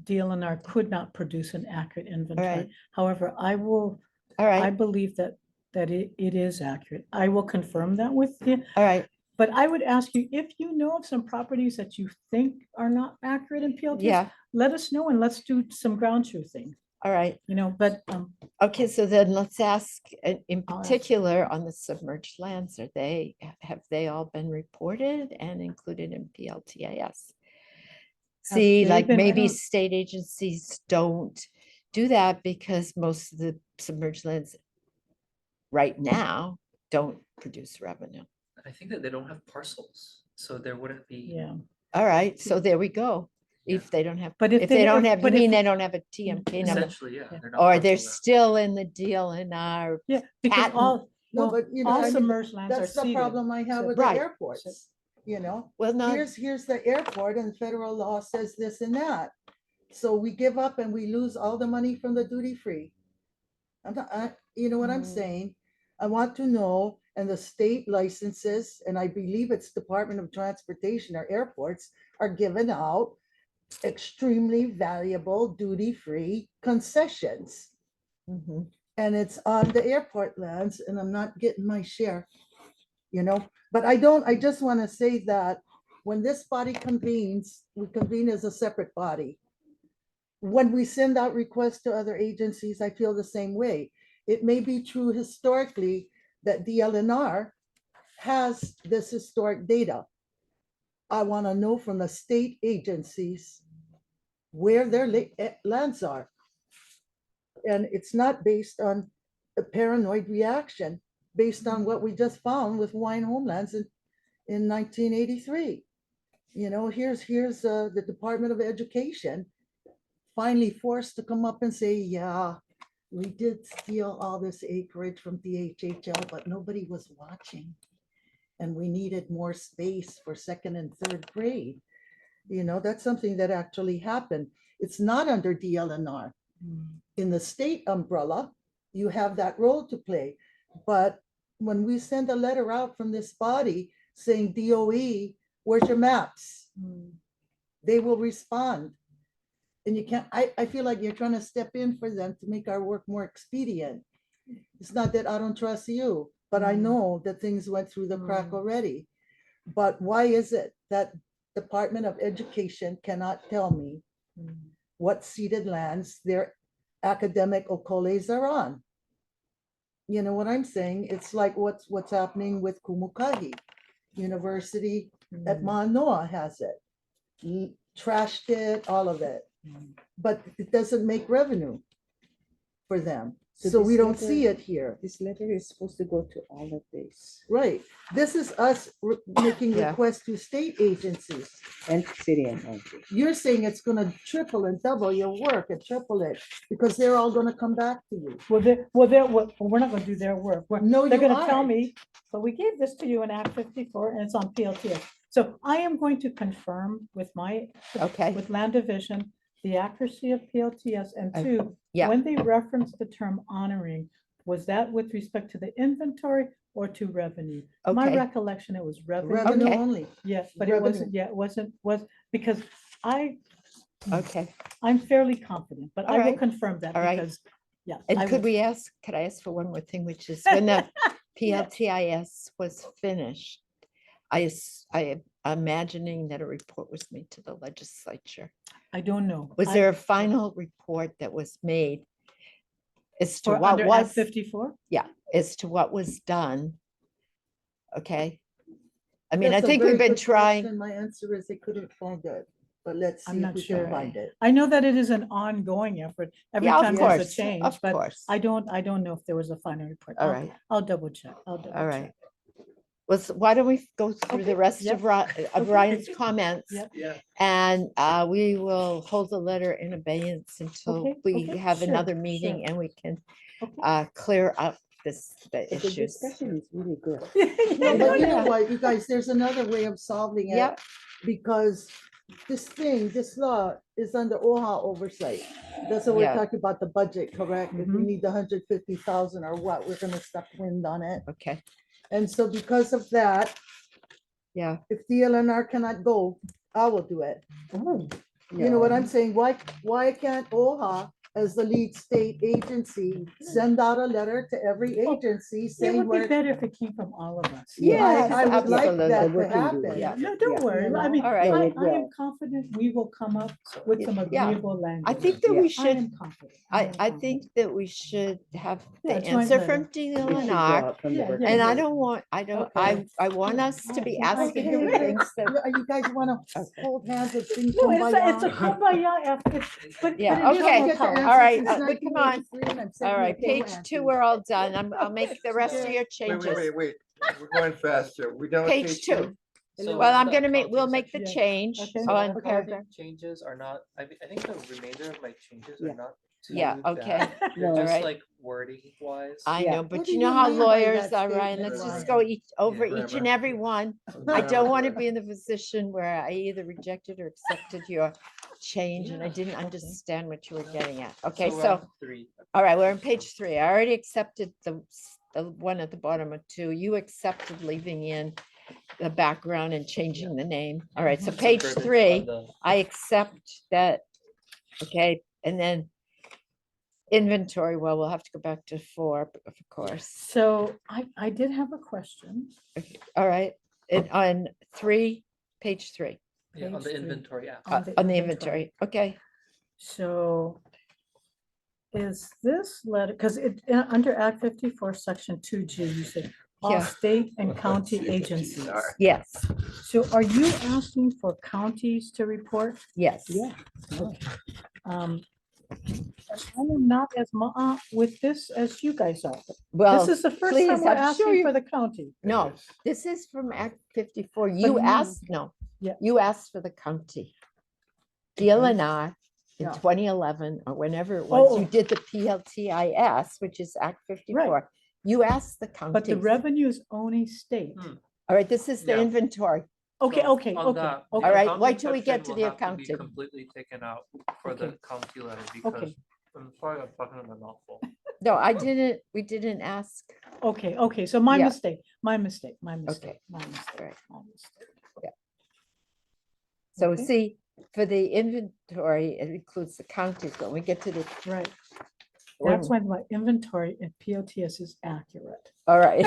DLNR could not produce an accurate inventory. right. However, all I right, believe that that it is accurate. I will confirm that with you. All right, But I would ask you, if you know of some properties that you think are not accurate in PLTs, yeah, let us know and let's do some ground truthing, all right. but, Okay, so then let's ask, in I'll ask. particular, on the submerged lands, have they all been reported and included in PLTIS? See, they like been- I maybe don't- state agencies don't do that because most of the submerged lands right now don't produce revenue. I think that they don't have parcels, so there wouldn't be. yeah. All right, so there we go. If they don't have, But if they don't have, you but if- mean they don't have a TMK number? Essentially, yeah. Yeah. they're not Or they're parcel land. still in the DLNR? Yeah, because Patent. all, No, well, but you know, all I mean, submerged lands are that's the seeded. problem I have so- with the Right. airports, you know? Well, not, Here's the airport and federal law says this and that. So we give up and we lose all the money from the duty free. You know what I'm Mm. saying? I want to know, and the state licenses, and I believe it's Department of Transportation or airports are giving out extremely valuable duty free concessions. Mhm. And it's on the airport lands and I'm not getting my share, you know? But I just want to say that when this body convenes, we convene as a separate body. When we send out requests to other agencies, I feel the same way. It may be true historically that DLNR has this historic data. I want to know from the state agencies where their lands are. And it's not based on a paranoid reaction, based on what we just found with Hawaiian homelands in 1983. You know, here's the Department of Education finally forced to come up and say, yeah, we did steal all this acreage from DHHL, but nobody was watching. And we needed more space for second and third grade. You know, that's something that actually happened. It's not under DLNR. In the state umbrella, you have that role to play. But when we send a letter out from this body saying, DOE, where's your maps? They will respond. And you can't, I feel like you're trying to step in for them to make our work more expedient. It's not that I don't trust you, but I know that things went through the crack already. But why is it that Department of Education cannot tell me what ceded lands their academic okoles are on? You know what I'm saying? It's like what's happening with Kumukahi University at Manoa has it. Trashed it, all of it. But it doesn't make revenue for them. So So we this don't see letter- it here. This letter is supposed to go to all of this Right. This is us making Yeah. requests to state agencies. and city and county. You're saying it's gonna triple and double your work and triple it because they're all gonna come back to you. We're not gonna do their work. No, They're you gonna tell aren't. me, but we gave this to you in Act 54 and it's on PLTS. So I am going to confirm with Okay, with land division, the accuracy of PLTS, and I- two, yeah. when they referenced the term honoring, was that with respect to the inventory or to revenue? My okay, recollection, it was revenue. Revenue Okay. only. Yes, but it wasn't, yeah, it wasn't, because okay. I'm fairly confident, but All I will right. confirm that All right. because, yeah. And I could will- could I ask for one more thing, which is when the PLTIS was finished, I am imagining that a report was made to the legislature. I don't know. Was there a final report that was made as to For what under Act was, 54? as to what was done? Okay. I mean, I That's a think very we've been good trying, question. My answer is they couldn't find it, but let's I'm see if not we sure. can find it. I know that it is an ongoing effort. Every yeah, time of there's a course, change, of but course. I don't know if there was a final report. All I'll- right. I'll double check. I'll double All right. check. Why don't we go through the Okay, rest yep, of okay. Ryan's comments? Yep. Yeah. And we will hold the letter in abeyance until Okay, we okay, have sure, another meeting sure. and we can Okay. clear up the But the issues. discussion is really good. No, but you know Yeah. what, you guys, there's another way of solving it. Yep. Because this law is under OHA oversight. That's what we're Yeah. talking about, the budget, correct? If we Mhm. need the 150,000 or what, we're gonna stuff wind on it. Okay, And so because of that, yeah. if DLNR cannot go, I will do it. You know what I'm saying? Why can't OHA as the lead state agency, send out a letter to every agency It saying would be where. better if it came from all of us. Yes, I would like absolutely. that The to working happen. group. Yeah. No, don't worry. I mean, All right. No, it I am will. confident we will come up with some Yeah. agreeable language. I think that Yeah. we I should, am confident. I am think confident. that we should have Yeah, the a joint answer letter. from Deal It and should go I. out from the Yeah, working And I group. don't want, Okay. I want Yeah. us to be I asking hear for you. things that, You guys wanna hold hands and sing No, it's a kumbaya? kumbaya effort, but. Yeah, but it is okay. more Get the powerful. answer All right, since but come on. 1983 and I'm sitting all here right, paying page 2, answers. we're all done. I'll make the rest of your Wait, changes. wait. We're going faster. We done with Page 2. So Well, I'm the gonna make, we'll accounting make the Yeah. change Okay. So on the paragraph. accounting changes are not, I think the remainder of my changes Yeah. are not too Yeah, bad. okay. They're No. just Alright. like wording wise. I Yeah. know, What but do you know you how mean by lawyers that are, Ryan. statement, Let's just Ryan? go over Yeah. each and every one. I don't want to be in the position where I either rejected or accepted your change and I Yeah. didn't understand what you were getting at. Okay, we're so, on 3. all right, we're on page 3. I already accepted the one at the bottom of 2. You accepted leaving in the background and changing the name. All right, so Some page verbiage on 3, the- I accept that. Okay, and then inventory, well, we'll have to go back to 4, of course. So I did have a question. Okay, all right, and on 3, page 3, Yeah, on Page the 3. inventory app. on the inventory, okay. So is this letter, because under Act 54, Section 2G, you said all Yeah. state and county agencies. Sorry. Yes, So are you asking for counties to report? yes. Yeah. Um, I am not as with this as you guys are. Well, This is the first please, time we're I'm sure asking you- for the county. No, this is from Act 54. You no. asked, no, Yeah. you asked for the county. Deal and I, in Yeah. 2011, or whenever it was, you Oh. did the PLTIS, which is Act 54. You asked the But the county. revenue is only state. All right, this is the Yeah. inventory. Okay, So okay, on okay. that, the okay. All right, accounting wait till we get section to will the have to be accounting. Completely taken out for the Okay. county letter because Okay. I'm sorry, I'm talking in a mouthful. No, we didn't ask. Okay, so my Yeah. mistake, my mistake. Okay. My mistake, Right. my mistake. So Okay. see, for the inventory, it includes the counties. When we get to the, Right. when- That's when my inventory in PLTS is accurate. all right.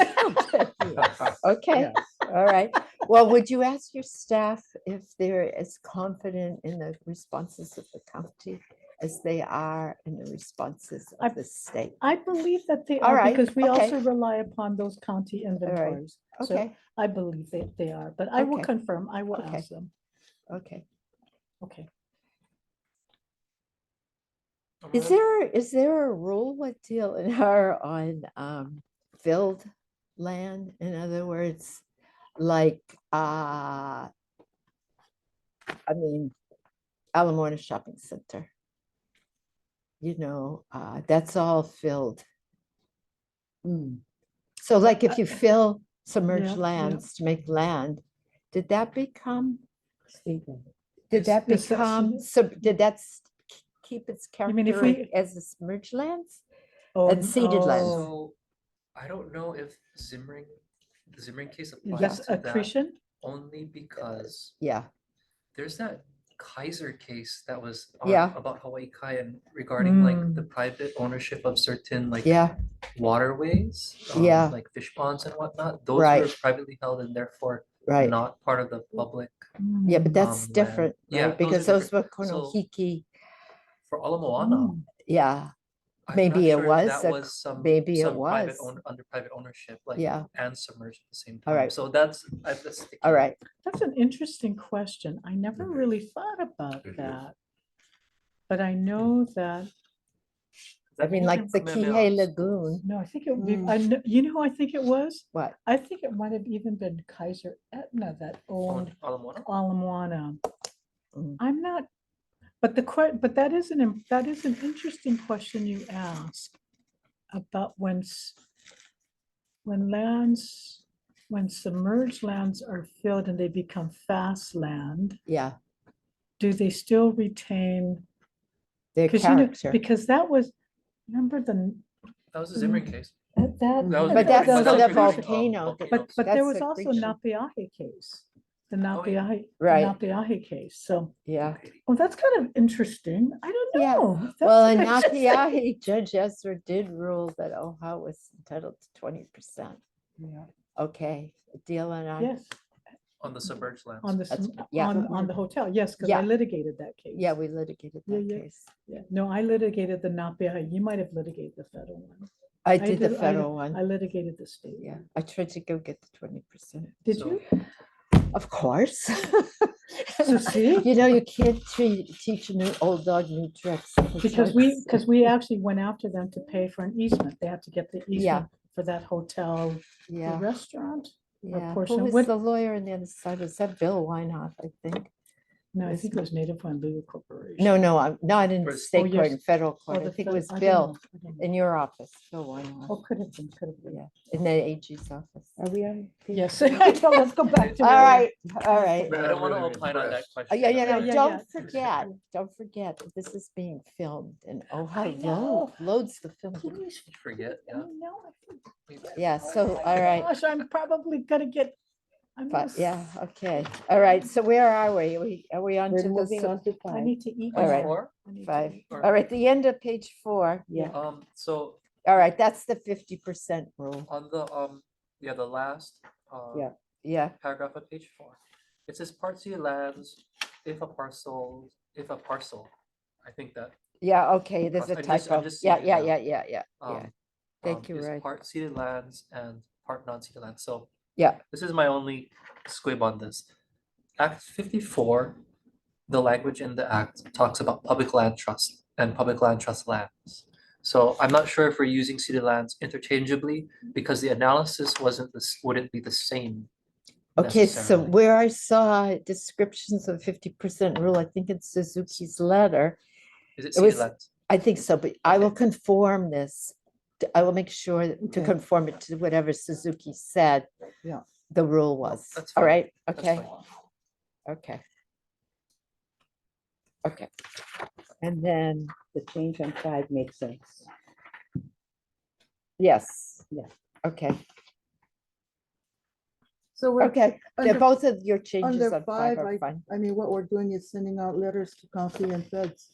Okay, Yes. all right. Well, would you ask your staff if they're as confident in the responses of the county as they are in the responses I- of the state? I believe that they All are right, because we okay. also rely upon those county inventories. So Okay, I believe they are, but I will Okay. confirm, I will Okay. ask them. okay. Okay. Is there a rule with deal in her on filled land? In other words, like I mean, Alamorna Shopping Center. You know, that's all filled. So like if you fill submerged Yeah, yeah. lands to make land, did that become, State level. did Is- that is that become, keep its mean if character we- as the submerged lands? Oh, And seeded land. oh, So I don't know if the Zimmering case applies That's to that accretion? only because Yeah, there's that Kaiser case that was Yeah. about Hawaii Kai and regarding like the Mm. private ownership of certain like yeah, waterways, Yeah. like fish ponds and whatnot. Those Right. were privately held and therefore right. not part of the public. Yeah, but Mm. that's land. different, Yeah, right? those Because are those were different. So- Konohiki, For Ala Moana, Mm. yeah, I'm Maybe not it sure if was that a- was some maybe it some private was. under private ownership, like Yeah. and submerged at the same All time. right. So that's sticky. all right. That's an interesting question. I never really thought about that. But I know that, I mean, like the Kihei Lagoon, no, I think it would be, you know who I think it was? what? I think it might have even been Kaiser Aetna that owned Ala Moana. Ala Moana. Mm. I'm not, but but that is an interesting question you ask about when submerged lands are filled and they become fast land, Yeah, do they still retain? their 'Cause, you know, character. because that was, remember That was a Zimmering case. that. That was But that's that for was the regarding, volcano. volcanoes. But there That's was a also creature. Napiahe case. the Napiahe, the Right. Napiahe case. So, Yeah. well, that's kind of interesting. I don't Yeah. know. That's Well, in interesting. Napiahe, Judge Esser did rule that OHA was entitled to 20%. Yeah. Okay, deal and I. Yes, On the submerged lands. on the, That's- s- yeah. on the hotel, yes, because Yeah. I litigated that case. Yeah, we litigated Yeah, that yeah. case. Yeah. No, I litigated the Napiahe. You might have litigated the federal one. I did the did- federal I one. litigated the state. Yeah, I tried to go get the 20%. Did So- you? Of course. So see? You know, you can't teach a new old dog new tricks. Because we actually went after them to pay for an easement. They have to get the Yeah. easement for that hotel, the Yeah, restaurant. yeah. portion. Who was What- the lawyer on the other side? Was that Bill Weinhoff, I think? No, I Yes, think it was Native Land Legal Corporation. No, not in Where's- state court, yes. in federal Oh, court. I the think it fed- was I don't Bill know, I don't know. in your office, Bill Weinhoff. Oh, could have been, could have been. Yeah, in the AG's office. Are we on? page Yes, four? so let's go back to. All where- right, all right. But I don't want to really opine on that impressed. question. Yeah, Yeah, yeah, don't yeah. forget, that this is being filmed and I OHA know. loads the film. Please, Forget, I yeah. know. Yeah, so, Oh my all right. Gosh, I'm probably gonna get. I'm gonna But, yeah, s- okay, all right, so where are we? Are we on We're to the moving sub- on to I five. need to eat. All now. right. Four? I need to five? eat. Or- All right, the end of page 4. Yeah. So All right, that's the 50% rule. on the the last Yeah. Yeah, paragraph on page 4, it says Part C lands if a parcel, I think that yeah, okay, there's a I'm just typo. seeing Yeah, it yeah, now. yeah, yeah, yeah, yeah, um, Thank you, is Ray. part ceded lands and part non-ceded lands. So yeah, this is my only squib on this. Act 54, the language in the act talks about public land trust and public land trust lands. So I'm not sure if we're using ceded lands interchangeably because the analysis wouldn't be the same. okay, so necessarily. where I saw descriptions of 50% rule, I think in Suzuki's letter, Is it it ceded was- lands? I think so, but I will Okay. conform this. I will make sure to Okay. conform it to whatever Suzuki said. Yeah. The rule was. That's All fine. right, That's okay, fine. okay. Okay. And then, The change on 5 makes sense. yes. Yeah. Okay, So we're, okay. They're under- both of your changes under on 5 5, are fine. I mean, what we're doing is sending out letters to county and feds.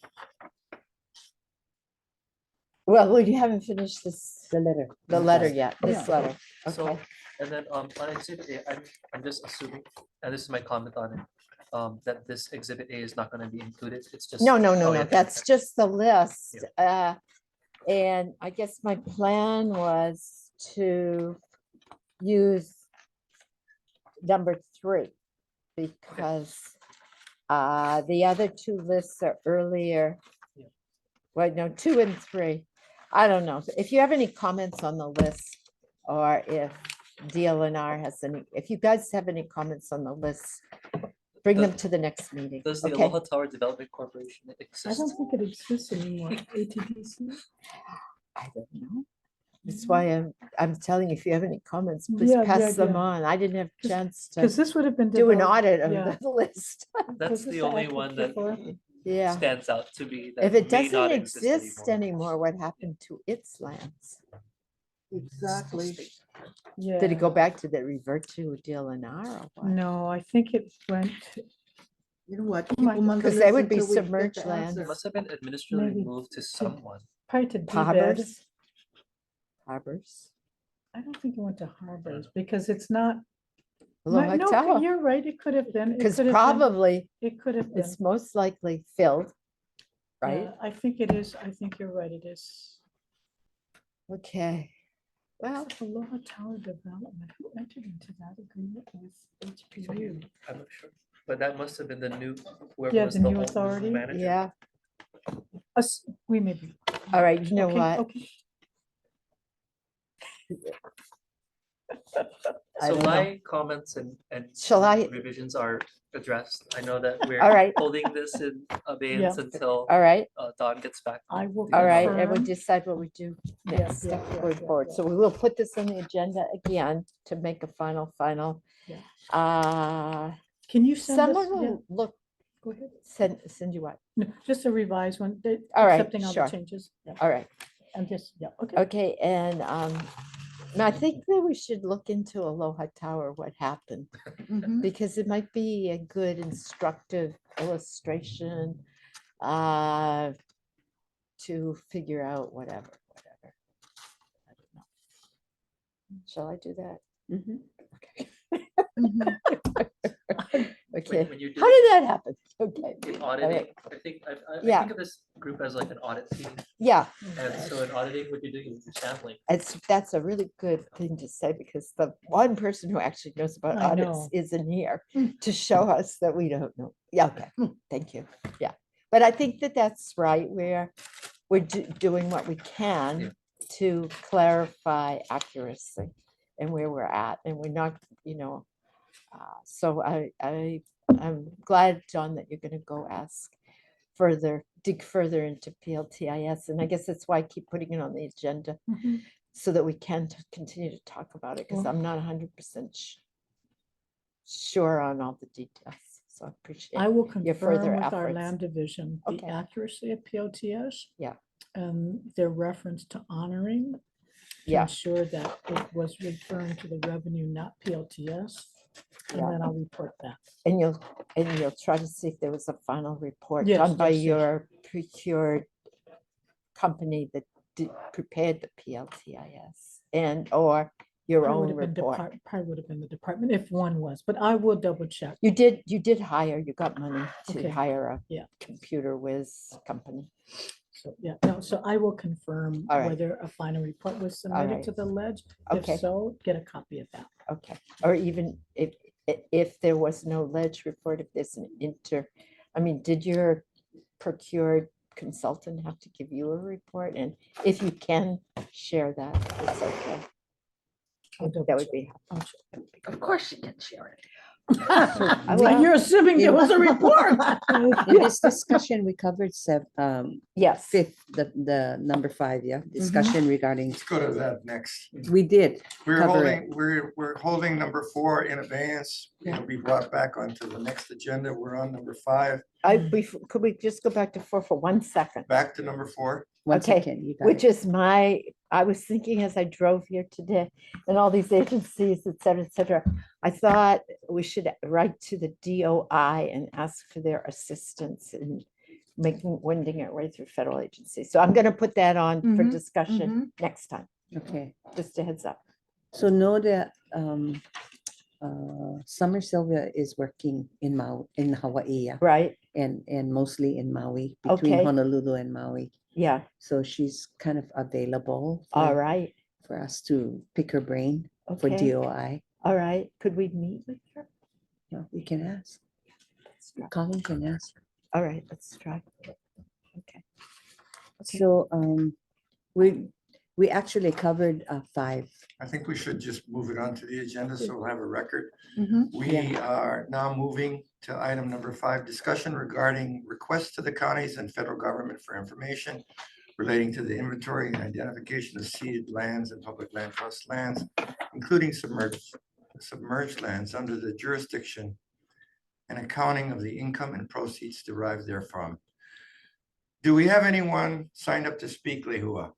Well, you haven't finished this, The letter. the letter yet, this Yeah. letter. So, Okay, and then on exhibit A, I'm just assuming, and this is my comment on it, that this exhibit A is not gonna be included, it's just. no, oh, no, yeah, that's just the list. And I guess my plan was to use number 3 because the other 2 lists are earlier. Yeah. Well, no, 2 and 3. I don't know. If you have any comments on the list, or if DLNR has any, if you guys have any comments on the list, bring them to the next meeting. Does the Okay. Aloha Tower Development Corporation I exist? don't think it exists anymore, ATDC. I don't know. That's why I'm telling you, if you have any comments, please Yeah, pass them yeah. on. I didn't have a chance Because to this would have been. do an developed- audit of yeah. the list. That's Was this the only act one that before? Yeah. stands out to me. If that it may doesn't not exist anymore, what happened to its lands? Exactly. Yeah. Did it go back? Did it revert to DLNR or what? No, I think it went, You know what? keep my- 'em on the Because they list would be until we get the submerged land. answer. It must have been administratively Maybe moved to someone. probably to DBED. Harbors? Harbors? I don't think it went to harbors because it's not. Aloha No, Tower. you're right, it could have been. it Because could have been- probably It could have been. it's most likely filled, right? Yeah, I think it is. I think you're right, it is. Okay. Well, Aloha Tower Development, who entered into that agreement with HPU? I'm not sure, but that must have been the new, Yeah, whoever was the the new old authority. manager. yeah. Us, we may be. All right, you know Okay, what? okay. I So don't know. my comments and Shall I- revisions are addressed. I know that we're All right. holding this in abeyance until All right, Don gets back. I will. all right, and we'll confirm. decide what we do Yeah, next yeah, step yeah, going yeah, forward. yeah. So we will put this on the agenda again to make a final. Yeah. Can you send us? Someone yeah, will look, Go ahead. send you what? No, just a revised one, All right, accepting all the sure. changes. Yeah, All right, and just, yeah, okay. okay, and And I think that we should look into Aloha Tower, what happened, Mhm. because it might be a good instructive illustration to figure out whatever. I don't know. Shall I do that? Mhm. Mhm. Okay. When you're How doing did that happen? Okay. in all auditing, right. I Yeah. think of this group as like an audit team. Yeah, And so in auditing, what you're doing is you're sampling. that's a really good thing to say because the one person who actually knows about I audits know. isn't here Mm. to show us that we don't know. Yeah, okay, thank you. Yeah, but I think that that's right. We're doing what we can to clarify accuracy and where we're at, and we're not, so I'm glad, John, that you're going to go dig further into PLTIS, and I guess that's why I keep putting it on the agenda so that we can continue to talk about it, because Well, I'm not 100% sure on all the details. So I appreciate I will your further confirm with our efforts. land division, the Okay. accuracy of POTS. Yeah. And their reference to honoring. To Yeah. ensure that it was returned to the revenue, not PLTS. And Yeah. then I'll report that. And you'll try to see if there was a final report Yes, done by yes, yes. your procured company that prepared the PLTIS or your Probably own would have been report. Probably would have been the department if one was, but I will double check. You did hire, you got money to Okay. hire a Yeah. computer whiz company. So, yeah, no, so I will confirm All right. whether a final report was submitted right. to the ledge. If Okay. so, get a copy of that. Okay, or even if there was no ledge report, if there's did your procured consultant have to give you a report? And if you can share that, it's okay. I'll double That would check. be. I'll check. Of course you can share it. Well, You're assuming there was a report. In this discussion, we covered yes, fifth, the number 5, yeah, discussion regarding, Let's go to that next. we did. We're Cover holding, we're holding number 4 in abeyance. It'll be brought back onto the next agenda. We're on number 5. could we just go back to 4 for 1 second? Back to number 4. One Okay, second, you got Which it. is I was thinking as I drove here today and all these agencies, et cetera, I thought we should write to the DOI and ask for their assistance in wending our way through federal agencies. So I'm going to put that on for Mhm, discussion next time, Okay, just a heads up. so know that Summer Sylvia is working in Hawaii, yeah, Right? and mostly in Maui, between Okay. Honolulu and Maui. Yeah. So she's kind of available All right. for us to pick her brain for Okay. DOI. All right. Could we meet with her? Yeah, we can ask. Let's try. Colin can ask. All right. Let's try. Okay. So we actually covered 5. I think we should just move it onto the agenda so we'll have a record. Mhm. We are now moving to item number 5, discussion regarding requests to the counties and federal government for information relating to the inventory and identification of ceded lands and public land trust lands, including submerged lands under the jurisdiction and accounting of the income and proceeds derived therefrom. Do we have anyone signed up to speak, Lehua?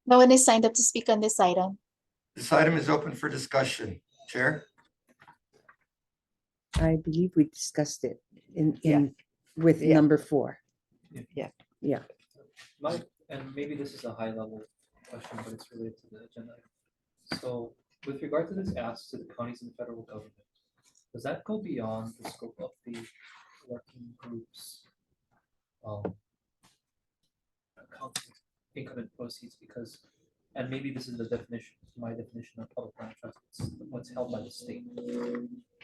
No one is signed up to speak on this item. This item is open for discussion. Chair? I believe we discussed it Yeah. with Yeah. number 4. Yeah. Yeah. And maybe this is a high level question, but it's related to the agenda. So with regard to this ask to the counties and federal government, does that go beyond the scope of the working groups? Accounting income and proceeds, because, and maybe this is the definition, my definition of public land trust, it's what's held by the state.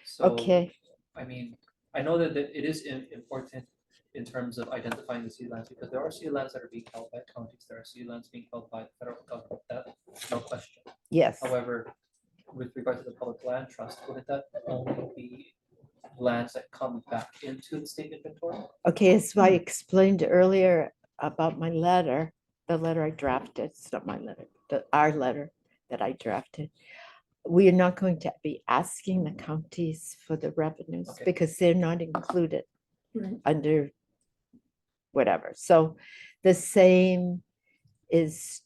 So, Okay. I mean, I know that it is important in terms of identifying the sea lands, because there are sea lands that are being held by counties, there are sea lands being held by the federal government, that, no question. Yes. However, with regard to the public land trust, wouldn't that only be lands that come back into the state inventory? Okay, as I explained earlier about my letter, the letter I drafted, it's not my letter, our letter that I drafted. We are not going to be asking the counties for the revenues Okay. because they're not included Right. under whatever. So the same is,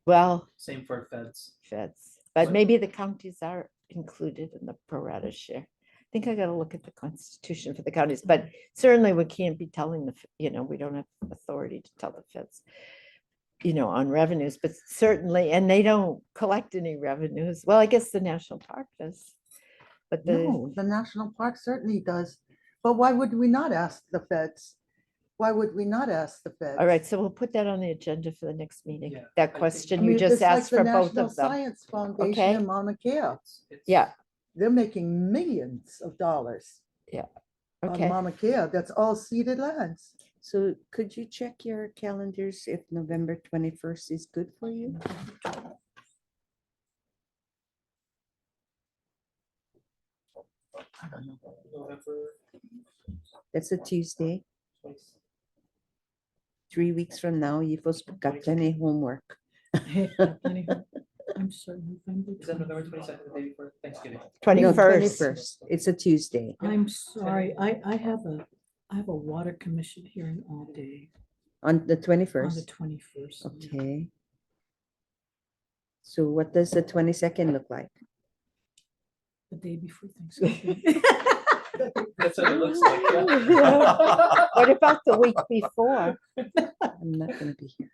well, Same for feds. feds, but maybe the counties are included in the pro rata share. I think I gotta look at the constitution for the counties, but certainly we can't be telling we don't have authority to tell the feds, on revenues, but certainly, and they don't collect any revenues. Well, I guess the national park does. But No, the national park certainly does. But why would we not ask the feds? Why would we not ask the feds? all right, so we'll put that on the agenda for the next meeting. Yeah, I That think- question I you mean, just it's like asked the for both National of them. Science Foundation Okay. in Mauna Kea. It's- Yeah, They're making millions of dollars on okay. Mauna Kea. That's all ceded lands. So could you check your calendars if November 21st is good for you? I don't know. November That's a Tuesday. 20 3 weeks from now, you've got plenty of homework. I'm sorry, November. Is that November 22nd, the day before Thanksgiving? No, 21st. 21st. It's a Tuesday. I'm sorry, I have a water commission hearing all day On the on the 21st. 21st. Okay. So what does the 22nd look like? The day before Thanksgiving. That's what it looks like. What about the week before? I'm not gonna be here.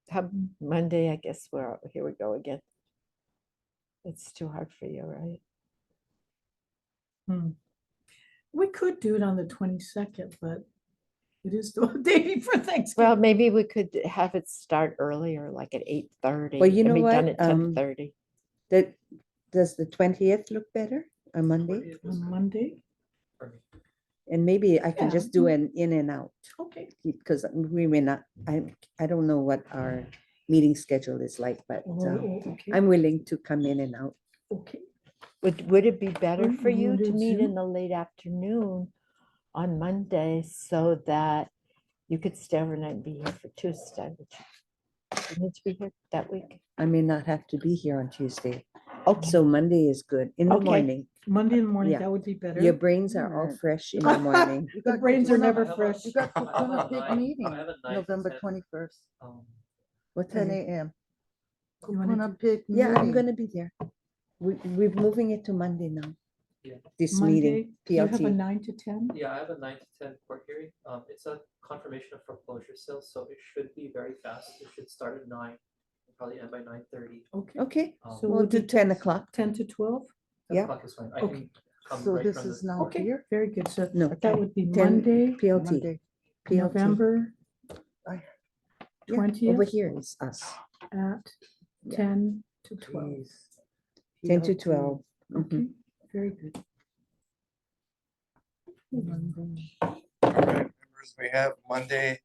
How Monday, I guess here we go again. It's too hard for you, right? We could do it on the 22nd, but it is the day before Well, Thanksgiving. maybe we could have it start earlier, like at 8:30. Well, you and know be done what, at 10:30. Does the 20th look better on Monday? On Monday, For me. And maybe I can Yeah. just do an in and out, okay. because we may not, I don't know what our meeting schedule is like, but Okay. I'm willing to come in and out. Okay. Would it be better Or for you you wanna to do meet in Zoom? the late afternoon on Monday so that you could stay overnight and be here for Tuesday? You need to be here that week. I may not have to be here on Tuesday, Okay, so Monday is good in the Okay. morning. Monday in the morning, Yeah. that would be better. Your brains are all fresh in the morning. You The got brains are Kupuna- never I have a- fresh. You got I have a Kupuna big nine- meeting, I have a 9 to November 10, 21st. What Ten time? AM. You wanna Kupuna big Yeah, I'm meeting. gonna be there. We're moving it to Monday now. Yeah. This Monday, meeting, you have a PLT. 9 to 10? Yeah, I have a 9 to 10 court hearing. It's a confirmation of foreclosure sale, so it should be very fast. It should start at 9, and probably end by 9:30. Okay. Okay, So we'll do 10 o'clock. 10 to 12? 10 Yeah. o'clock is fine. I Okay. can come So right this from is the. now Okay, here. very good. So No, that would be 10 Monday, PLT. Monday. PLT. November I- Yeah, over 20th here is us. at Yeah. 10 to 12. Jeez. 10 to PLT. 12. Mhm. Okay, very good. All right, members, we have Monday,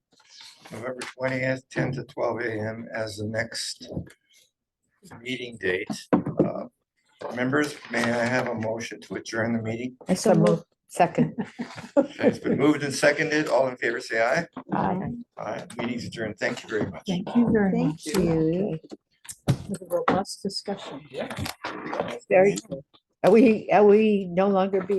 November 20th, 10 to 12 a.m. as the next meeting date. Members, may I have a motion to adjourn the meeting? I so move. Second. Okay, it's been moved and seconded. All in favor, say aye. Aye. Aye, meeting's adjourned. Thank you very much. Thank you very Thank much. you. For the robust discussion. Yeah. Very good. Are we no longer being